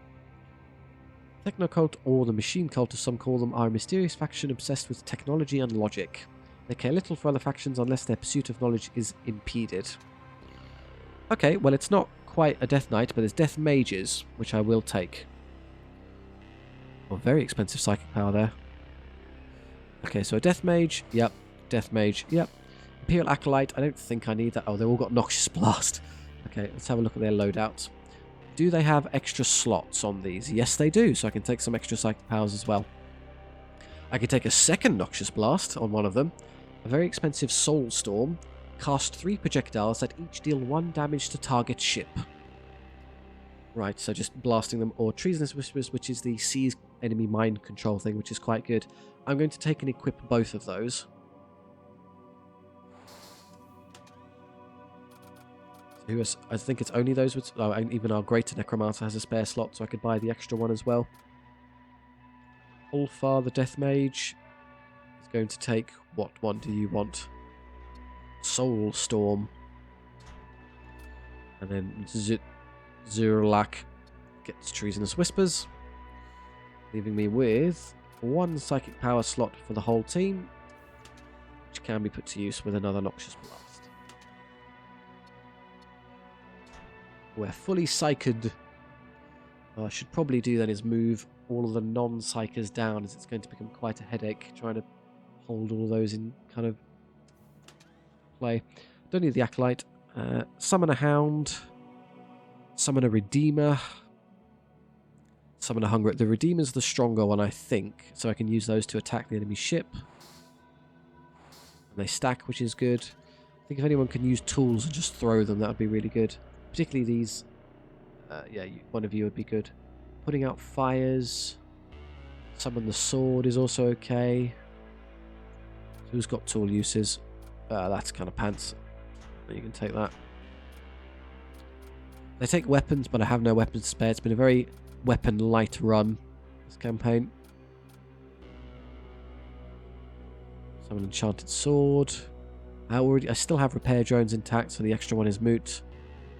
Technocult, or the Machine Cult as some call them, are a mysterious faction obsessed with technology and logic. They care little for other factions unless their pursuit of knowledge is impeded. Okay, well it's not quite a Death Knight, but there's Death Mages, which I will take. Oh, very expensive psychic power there. Okay, so a Death Mage, yep. Death Mage, yep. Imperial Acolyte, I don't think I need that. Oh, they've all got Noxious Blast. Okay, let's have a look at their loadouts. Do they have extra slots on these? Yes, they do, so I can take some extra psychic powers as well. I can take a second Noxious Blast on one of them. A very expensive Soul Storm. Cast 3 projectiles that each deal 1 damage to target ship. Right, so just blasting them, or Treasonous Whispers, which is the seize enemy mind control thing, which is quite good. I'm going to take and equip both of those. I think it's only those with... Oh, even our Greater Necromancer has a spare slot, so I could buy the extra one as well. Ulfar, the Death Mage, is going to take... What one do you want? Soul Storm. And then Zurlak gets Treasonous Whispers, leaving me with one Psychic Power slot for the whole team, which can be put to use with another Noxious Blast. We're fully psyched. What I should probably do then is move all of the non-psychers down, as it's going to become quite a headache trying to hold all of those in kind of play. Don't need the Acolyte. Summon a Hound. Summon a Redeemer. Summon a Hungerer. The Redeemer's the stronger one, I think, so I can use those to attack the enemy ship. And they stack, which is good. I think if anyone can use tools and just throw them, that would be really good. Particularly these. Yeah, one of you would be good. Putting out fires. Summon the sword is also okay. Who's got tool uses? That's kind of pants. You can take that. They take weapons, but I have no weapons spare. It's been a very weapon light run, this campaign. Summon enchanted sword. I still have repair drones intact, so the extra one is moot.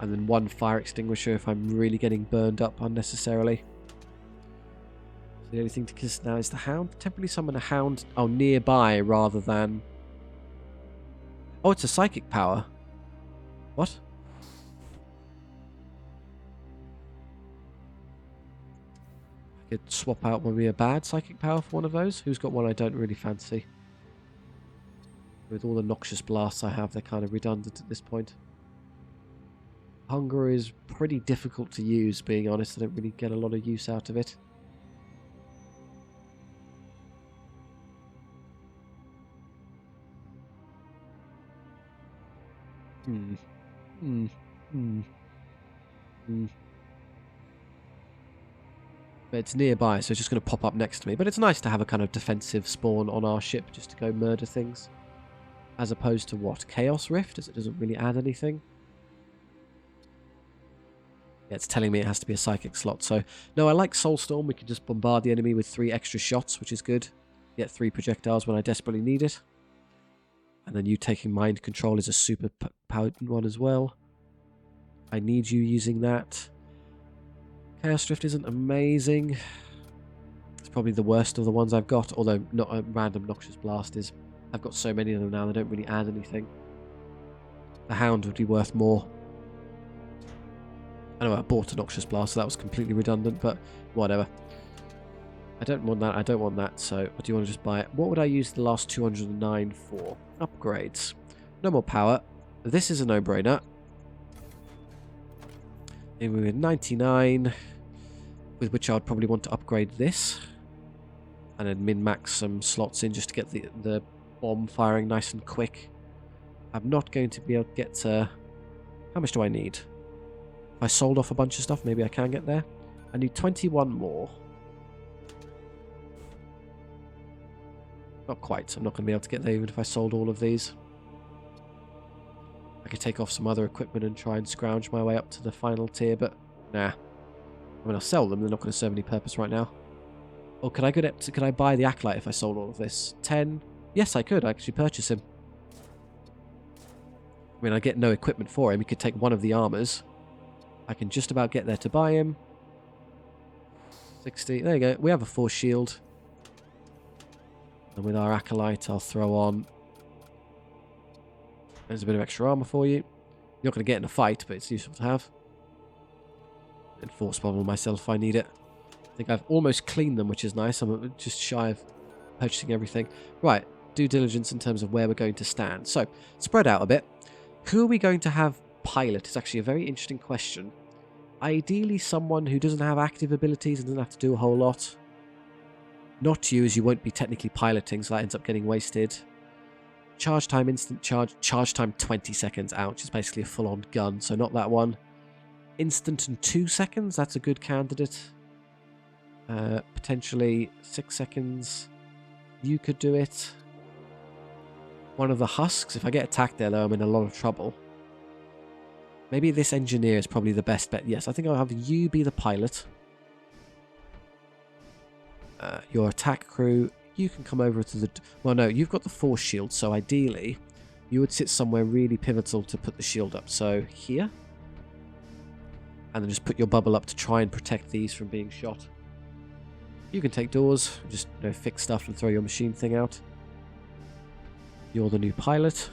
And then one fire extinguisher if I'm really getting burned up unnecessarily. So the only thing to kiss now is the Hound. Temporarily summon a Hound nearby rather than... Oh, it's a psychic power. What? I could swap out maybe a bad psychic power for one of those. Who's got one I don't really fancy? With all the Noxious Blasts I have, they're kind of redundant at this point. Hunger is pretty difficult to use, being honest. I don't really get a lot of use out of it. But it's nearby, so it's just going to pop up next to me. But it's nice to have a kind of defensive spawn on our ship just to go murder things. As opposed to what? Chaos Rift, as it doesn't really add anything. Yeah, it's telling me it has to be a psychic slot. So, no, I like Soulstorm. We can just bombard the enemy with 3 extra shots, which is good. Get 3 projectiles when I desperately need it. And then you taking mind control is a super potent one as well. I need you using that. Chaos Drift isn't amazing. It's probably the worst of the ones I've got, although not a random Noxious Blast is. I've got so many of them now, they don't really add anything. The Hound would be worth more. I know I bought a Noxious Blast, so that was completely redundant, but whatever. I don't want that, I don't want that, so what do you want to just buy it? What would I use the last 209 for? Upgrades. No more power. This is a no-brainer. And we're at 99, with which I would probably want to upgrade this. And then min-max some slots in just to get the bomb firing nice and quick. I'm not going to be able to get to... How much do I need? If I sold off a bunch of stuff, maybe I can get there. I need 21 more. Not quite, so I'm not going to be able to get there even if I sold all of these. I could take off some other equipment and try and scrounge my way up to the final tier, but nah. I mean, I'll sell them, they're not going to serve any purpose right now. Oh, could I buy the Acolyte if I sold all of this? 10? Yes, I could actually purchase him. I mean, I get no equipment for him. He could take one of the armors. I can just about get there to buy him. 60. There you go. We have a force shield. And with our Acolyte, I'll throw on... There's a bit of extra armor for you. You're not going to get in a fight, but it's useful to have. And force bubble myself if I need it. I think I've almost cleaned them, which is nice. I'm just shy of purchasing everything. Right, due diligence in terms of where we're going to stand. So, spread out a bit. Who are we going to have pilot? It's actually a very interesting question. Ideally, someone who doesn't have active abilities and doesn't have to do a whole lot. Not you, as you won't be technically piloting, so that ends up getting wasted. Charge time, instant charge. Charge time 20 seconds. Ouch, it's basically a full-on gun, so not that one. instant and 2 seconds. That's a good candidate. Potentially 6 seconds. You could do it. One of the husks. If I get attacked there, though, I'm in a lot of trouble. Maybe this engineer is probably the best bet. Yes, I think I'll have you be the pilot. Your attack crew, you can come over to the... Well, no, you've got the force shield, so ideally, you would sit somewhere really pivotal to put the shield up. So, here. And then just put your bubble up to try and protect these from being shot. You can take doors, just fix stuff and throw your machine thing out. You're the new pilot.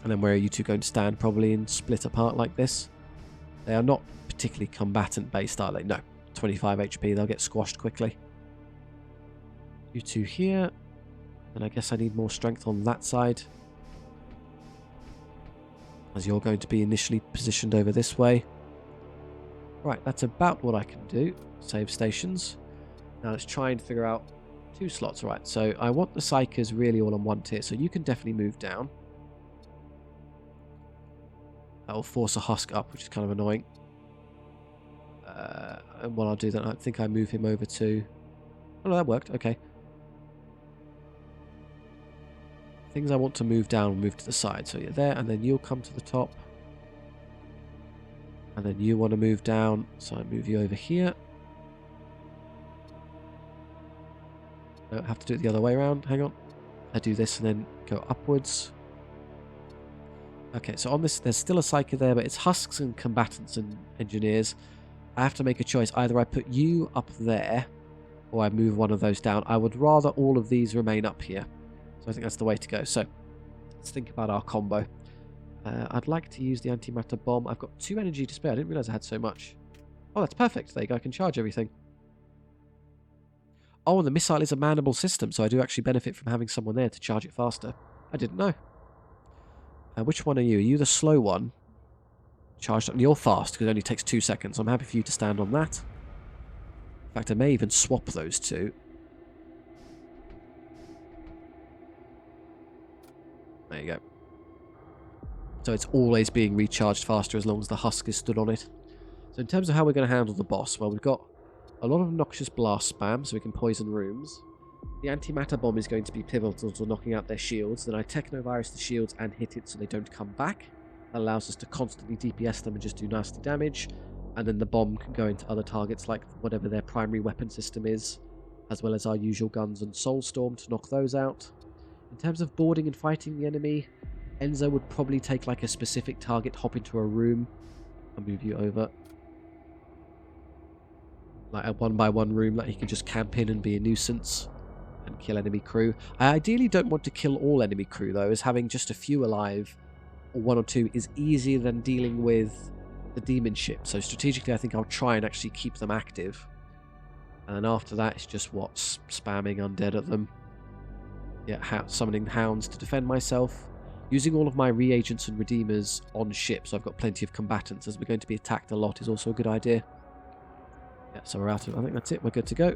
And then where are you two going to stand? Probably and split apart like this. They are not particularly combatant based, are they? No. 25 HP, they'll get squashed quickly. You two here. And I guess I need more strength on that side. As you're going to be initially positioned over this way. Right, that's about what I can do. Save stations. Now let's try and figure out 2 slots. Right, so I want the Psychers really all on one tier, so you can definitely move down. That will force a husk up, which is kind of annoying. And what I'll do then, I think I move him over to... Oh no, that worked, okay. Things I want to move down will move to the side, so you're there, and then you'll come to the top. And then you want to move down, so I move you over here. I have to do it the other way around. Hang on. I do this and then go upwards. Okay, so on this, there's still a Psyker there, but it's husks and combatants and engineers. I have to make a choice. Either I put you up there, or I move one of those down. I would rather all of these remain up here. So I think that's the way to go. So, let's think about our combo. I'd like to use the antimatter bomb. I've got 2 energy to spare. I didn't realise I had so much. Oh, that's perfect. There you go. I can charge everything. Oh, and the missile is a manable system, so I do actually benefit from having someone there to charge it faster. I didn't know. Which one are you? Are you the slow one? Charged up. You're fast, because it only takes 2 seconds. I'm happy for you to stand on that. In fact, I may even swap those two. There you go. So it's always being recharged faster as long as the husk is stood on it. So in terms of how we're going to handle the boss, well, we've got a lot of noxious blast spam, so we can poison rooms. The antimatter bomb is going to be pivotal to knocking out their shields. Then I technovirus the shields and hit it so they don't come back. That allows us to constantly DPS them and just do nasty damage. And then the bomb can go into other targets like whatever their primary weapon system is, as well as our usual guns and Soulstorm to knock those out. In terms of boarding and fighting the enemy, Enzo would probably take like a specific target, hop into a room. I'll move you over. Like a 1-by-1 room that he can just camp in and be a nuisance and kill enemy crew. I ideally don't want to kill all enemy crew though, as having just a few alive, or 1 or 2, is easier than dealing with the demon ship. So strategically I think I'll try and actually keep them active. And then after that it's just spamming undead at them. Yeah, summoning hounds to defend myself. Using all of my reagents and redeemers on ships, so I've got plenty of combatants, as we're going to be attacked a lot, is also a good idea. Yeah, so we're out of... I think that's it. We're good to go.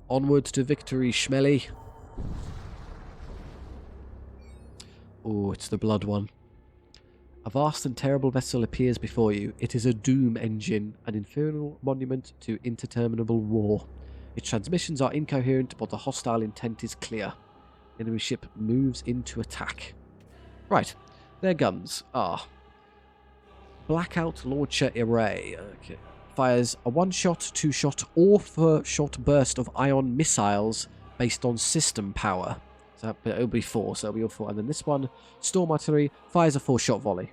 Onward to victory, Schmelly. Oh, it's the blood one. A vast and terrible vessel appears before you. It is a doom engine, an infernal monument to interminable war. Its transmissions are incoherent, but the hostile intent is clear. Enemy ship moves into attack. Right, their guns are Blackout Launcher Array. Okay. Fires a 1-shot, 2-shot, or 4-shot burst of ion missiles based on system power. So it'll be 4, so it'll be all 4. And then this one, Storm Artillery, fires a 4-shot volley.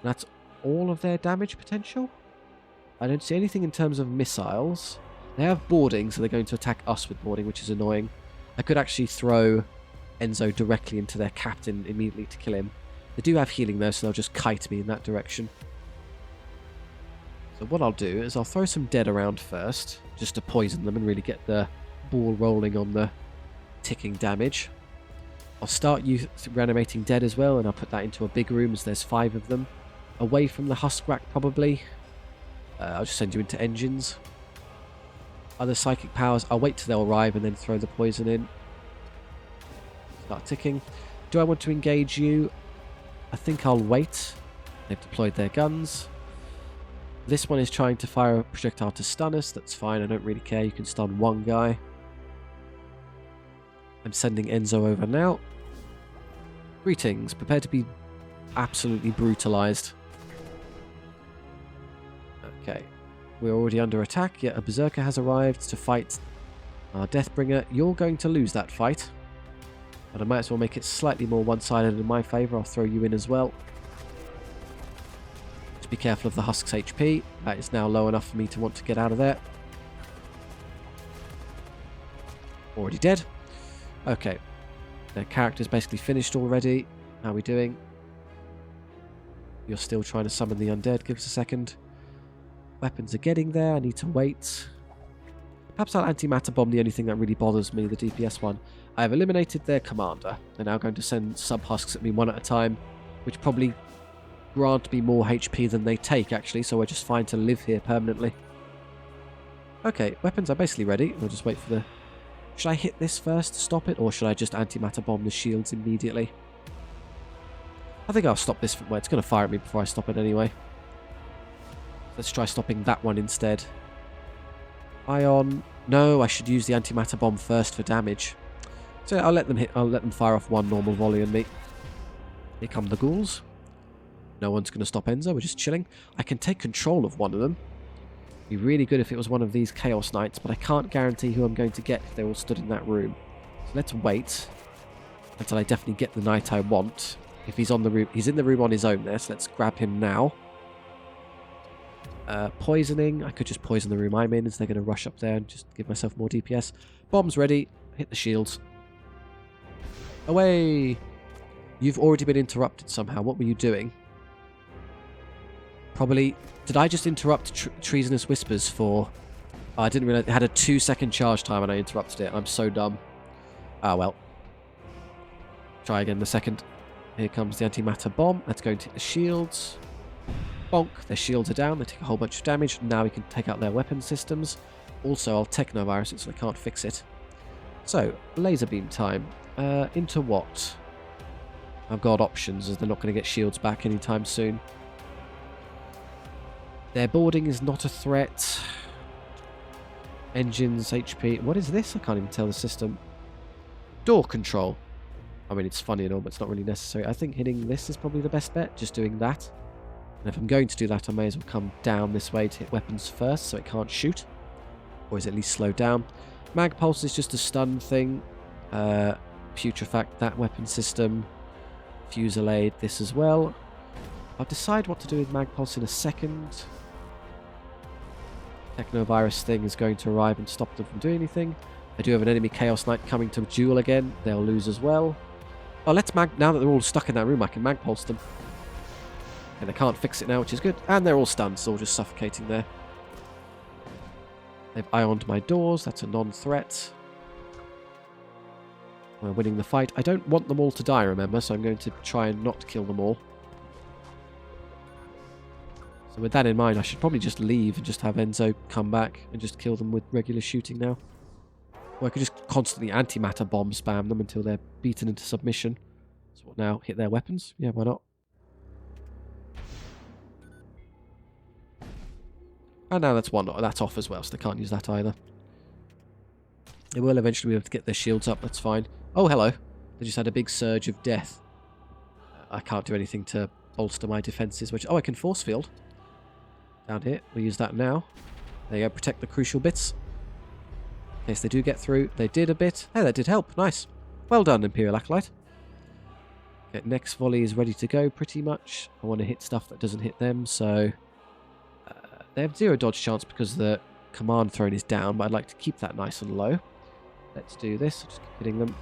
And that's all of their damage potential? I don't see anything in terms of missiles. They have boarding, so they're going to attack us with boarding, which is annoying. I could actually throw Enzo directly into their captain immediately to kill him. They do have healing though, so they'll just kite me in that direction. So what I'll do is I'll throw some dead around first, just to poison them and really get the ball rolling on the ticking damage. I'll start reanimating dead as well, and I'll put that into a big room as there's 5 of them. Away from the husk rack probably. I'll just send you into engines. Other psychic powers, I'll wait till they'll arrive and then throw the poison in. Start ticking. Do I want to engage you? I think I'll wait. They've deployed their guns. This one is trying to fire a projectile to stun us. That's fine, I don't really care. You can stun one guy. I'm sending Enzo over now. Greetings. Prepare to be absolutely brutalized. Okay. We're already under attack, yet a berserker has arrived to fight our Deathbringer. You're going to lose that fight. But I might as well make it slightly more one-sided in my favour. I'll throw you in as well. Just be careful of the Husk's HP. That is now low enough for me to want to get out of there. Already dead. Okay. Their character's basically finished already. How are we doing? You're still trying to summon the undead. Give us a second. Weapons are getting there. I need to wait. Perhaps I'll antimatter bomb the only thing that really bothers me, the DPS one. I have eliminated their commander. They're now going to send sub-husks at me one at a time, which probably grant me more HP than they take, actually, so we're just fine to live here permanently. Okay, weapons are basically ready. We'll just wait for the... Should I hit this first to stop it, or should I just antimatter bomb the shields immediately? I think I'll stop this. Well, it's going to fire at me before I stop it anyway. Let's try stopping that one instead. Ion. No, I should use the antimatter bomb first for damage. So I'll let them hit. I'll let them fire off one normal volley on me. Here come the ghouls. No one's going to stop Enzo. We're just chilling. I can take control of one of them. Be really good if it was one of these Chaos Knights, but I can't guarantee who I'm going to get if they're all stood in that room. So let's wait until I definitely get the knight I want. If he's on the room, he's in the room on his own there, so let's grab him now. Poisoning. I could just poison the room I'm in, as they're going to rush up there and just give myself more DPS. Bombs ready. Hit the shields. Away! You've already been interrupted somehow. What were you doing? Probably... Did I just interrupt Treasonous Whispers for... Oh, I didn't realize it had a 2-second charge time and I interrupted it. I'm so dumb. Ah, well. Try again in a second. Here comes the antimatter bomb. Let's go and take the shields. Bonk. Their shields are down. They take a whole bunch of damage. Now we can take out their weapon systems. Also, I'll technovirus it so I can't fix it. So, laser beam time. Into what? I've got options, as they're not going to get shields back anytime soon. Their boarding is not a threat. Engines, HP. What is this? I can't even tell the system. Door control. I mean, it's funny and all, but it's not really necessary. I think hitting this is probably the best bet. Just doing that. And if I'm going to do that, I may as well come down this way to hit weapons first so it can't shoot. Or is it at least slowed down? Mag Pulse is just a stun thing. Putrefact, that weapon system. Fusillade, this as well. I'll decide what to do with Mag Pulse in a second. Technovirus thing is going to arrive and stop them from doing anything. I do have an enemy Chaos Knight coming to duel again. They'll lose as well. Oh, let's now that they're all stuck in that room, I can Mag Pulse them. And they can't fix it now, which is good. And they're all stunned, so all just suffocating there. They've ioned my doors. That's a non-threat. We're winning the fight. I don't want them all to die, remember, so I'm going to try and not kill them all. So with that in mind, I should probably just leave and just have Enzo come back and just kill them with regular shooting now. Or I could just constantly antimatter bomb spam them until they're beaten into submission. So what now? Hit their weapons? Yeah, why not? And now that's off as well, so they can't use that either. They will eventually be able to get their shields up, that's fine. Oh, hello. They just had a big surge of death. I can't do anything to bolster my defences, which... Oh, I can force field. Down here. We'll use that now. There you go, protect the crucial bits. In case they do get through. They did a bit. Hey, that did help. Nice. Well done, Imperial Acolyte. Okay, next volley is ready to go, pretty much. I want to hit stuff that doesn't hit them, so... they have 0 dodge chance because the command throne is down, but I'd like to keep that nice and low. Let's do this. Just keep hitting them.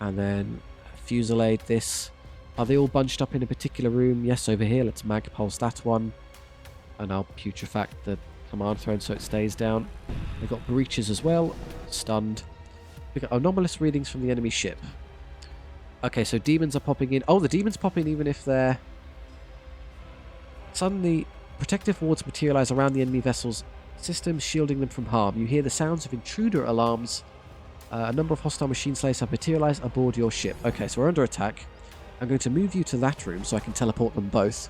And then Fusillade this. Are they all bunched up in a particular room? Yes, over here. Let's Mag Pulse that one. And I'll Putrefact the command throne so it stays down. They've got breaches as well. Stunned. We've got anomalous readings from the enemy ship. Okay, so demons are popping in. Oh, the demons pop in even if they're... Suddenly, protective wards materialize around the enemy vessels, systems shielding them from harm. You hear the sounds of intruder alarms. A number of hostile machine slayers have materialized aboard your ship. Okay, so we're under attack. I'm going to move you to that room so I can teleport them both.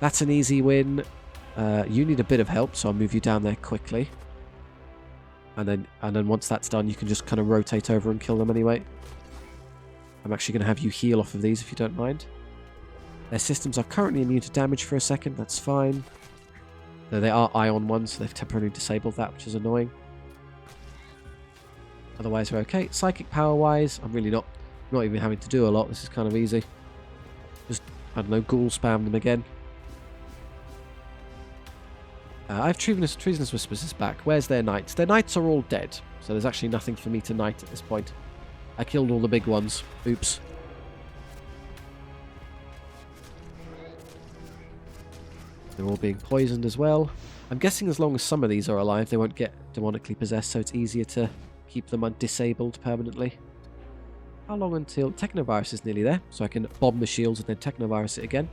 That's an easy win. You need a bit of help, so I'll move you down there quickly. And then once that's done, you can just kind of rotate over and kill them anyway. I'm actually going to have you heal off of these if you don't mind. Their systems are currently immune to damage for a second. That's fine. Though they are ion ones, so they've temporarily disabled that, which is annoying. Otherwise, we're okay. Psychic power-wise, I'm really not even having to do a lot. This is kind of easy. Just, I don't know, ghoul spam them again. I have Treasonous Whispers back. Where's their knights? Their knights are all dead, so there's actually nothing for me to knight at this point. I killed all the big ones. Oops. They're all being poisoned as well. I'm guessing as long as some of these are alive, they won't get demonically possessed, so it's easier to keep them disabled permanently. How long until... Technovirus is nearly there, so I can bomb the shields and then Technovirus it again.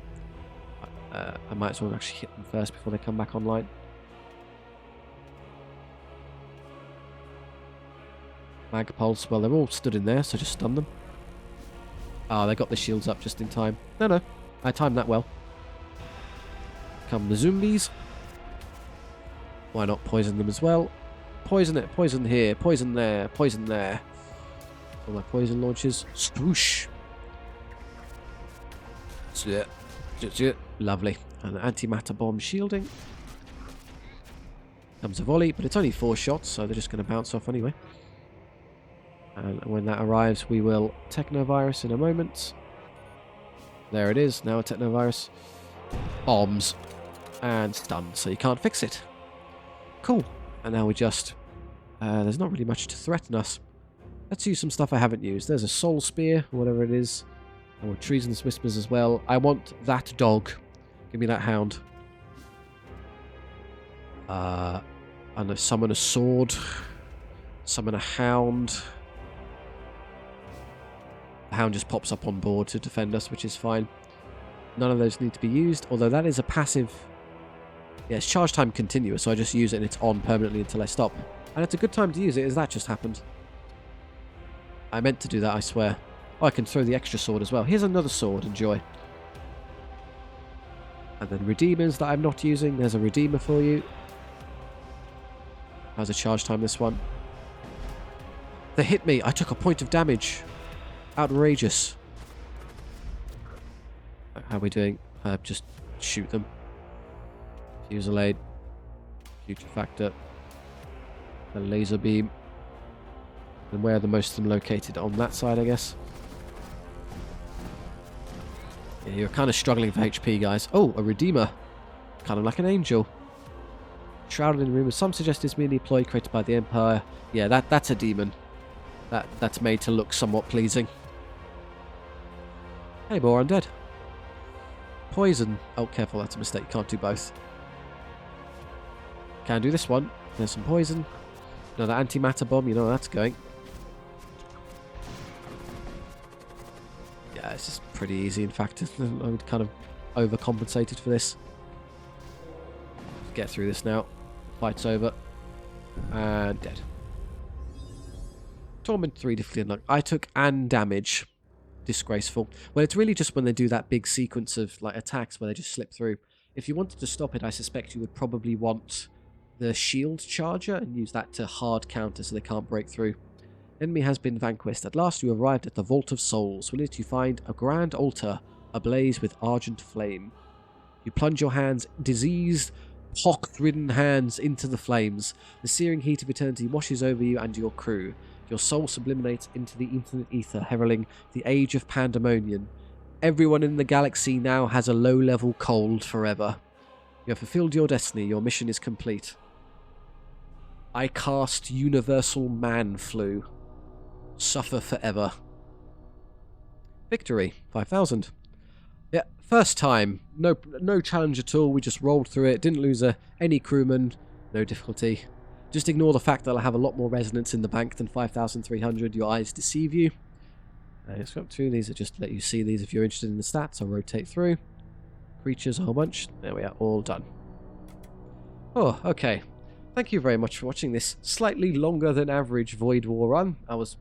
I might as well actually hit them first before they come back online. Mag Pulse, well, they're all stood in there, so just stun them. Ah, they got the shields up just in time. No, I timed that well. Come the zombies. Why not poison them as well? Poison it, poison here, poison there, poison there. All my poison launches. Swoosh. Lovely. And antimatter bomb shielding. Comes a volley, but it's only 4 shots, so they're just going to bounce off anyway. And when that arrives, we will Technovirus in a moment. There it is, now a Technovirus. Bombs. And stunned, so you can't fix it. Cool. And now we just... there's not really much to threaten us. Let's use some stuff I haven't used. There's a Soul Spear, or whatever it is. I want Treasonous Whispers as well. I want that dog. Give me that hound. I'm going to summon a sword. Summon a hound. The hound just pops up on board to defend us, which is fine. None of those need to be used, although that is a passive... Yeah, it's charge time continuous, so I just use it and it's on permanently until I stop. And it's a good time to use it, as that just happened. I meant to do that, I swear. Oh, I can throw the extra sword as well. Here's another sword, enjoy. And then Redeemers that I'm not using. There's a Redeemer for you. How's a charge time, this one? They hit me. I took a point of damage. Outrageous. How are we doing? Just shoot them. Fusillade. Future Factor. The laser beam. And where are the most of them located? On that side, I guess. Yeah, you're kind of struggling for HP, guys. Oh, a Redeemer. Kind of like an angel. Shrouded in rumors. Some suggest it's merely a ploy created by the Empire. Yeah, that's a demon. That's made to look somewhat pleasing. Hey, more undead. Poison. Oh, careful, that's a mistake. You can't do both. Can do this one. There's some poison. Another antimatter bomb. You know where that's going. Yeah, it's just pretty easy. In fact, I would kind of overcompensated for this. Let's get through this now. Fight's over. And dead. Torment 3 defeated unlocked. I took and damage. Disgraceful. Well, it's really just when they do that big sequence of like attacks where they just slip through. If you wanted to stop it, I suspect you would probably want the shield charger and use that to hard counter so they can't break through. Enemy has been vanquished. At last you arrived at the Vault of Souls. Within it you find a grand altar ablaze with argent flame. You plunge your hands, diseased, pock-ridden hands, into the flames. The searing heat of eternity washes over you and your crew. Your soul sublimates into the infinite ether, heralding the age of pandemonium. Everyone in the galaxy now has a low-level cold forever. You have fulfilled your destiny. Your mission is complete. I cast Universal Man Flu. Suffer forever. Victory. 5,000. Yeah, first time. No challenge at all. We just rolled through it. Didn't lose any crewmen. No difficulty. Just ignore the fact that I'll have a lot more resonance in the bank than 5,300. Your eyes deceive you. Let's go through these. Just let you see these if you're interested in the stats. I'll rotate through. Creatures, a whole bunch. There we are. All done. Oh, okay. Thank you very much for watching this slightly longer than average Void War run. I was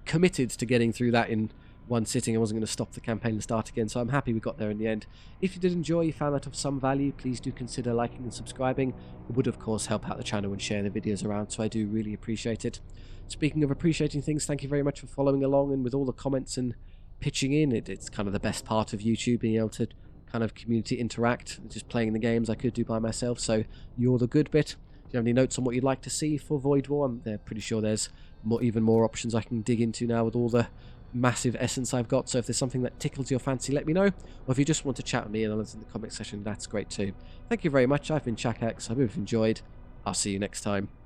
committed to getting through that in one sitting. I wasn't going to stop the campaign and start again, so I'm happy we got there in the end. If you did enjoy, you found that of some value, please do consider liking and subscribing. It would of course help out the channel and share the videos around, so I do really appreciate it. Speaking of appreciating things, thank you very much for following along, and with all the comments and pitching in, it's kind of the best part of YouTube, being able to kind of community interact, just playing the games I could do by myself, so you're the good bit. Do you have any notes on what you'd like to see for Void War? I'm pretty sure there's even more options I can dig into now with all the massive essence I've got, so if there's something that tickles your fancy, let me know, or if you just want to chat with me and others in the comment section, that's great too. Thank you very much. I've been Chakax. I hope you've enjoyed. I'll see you next time.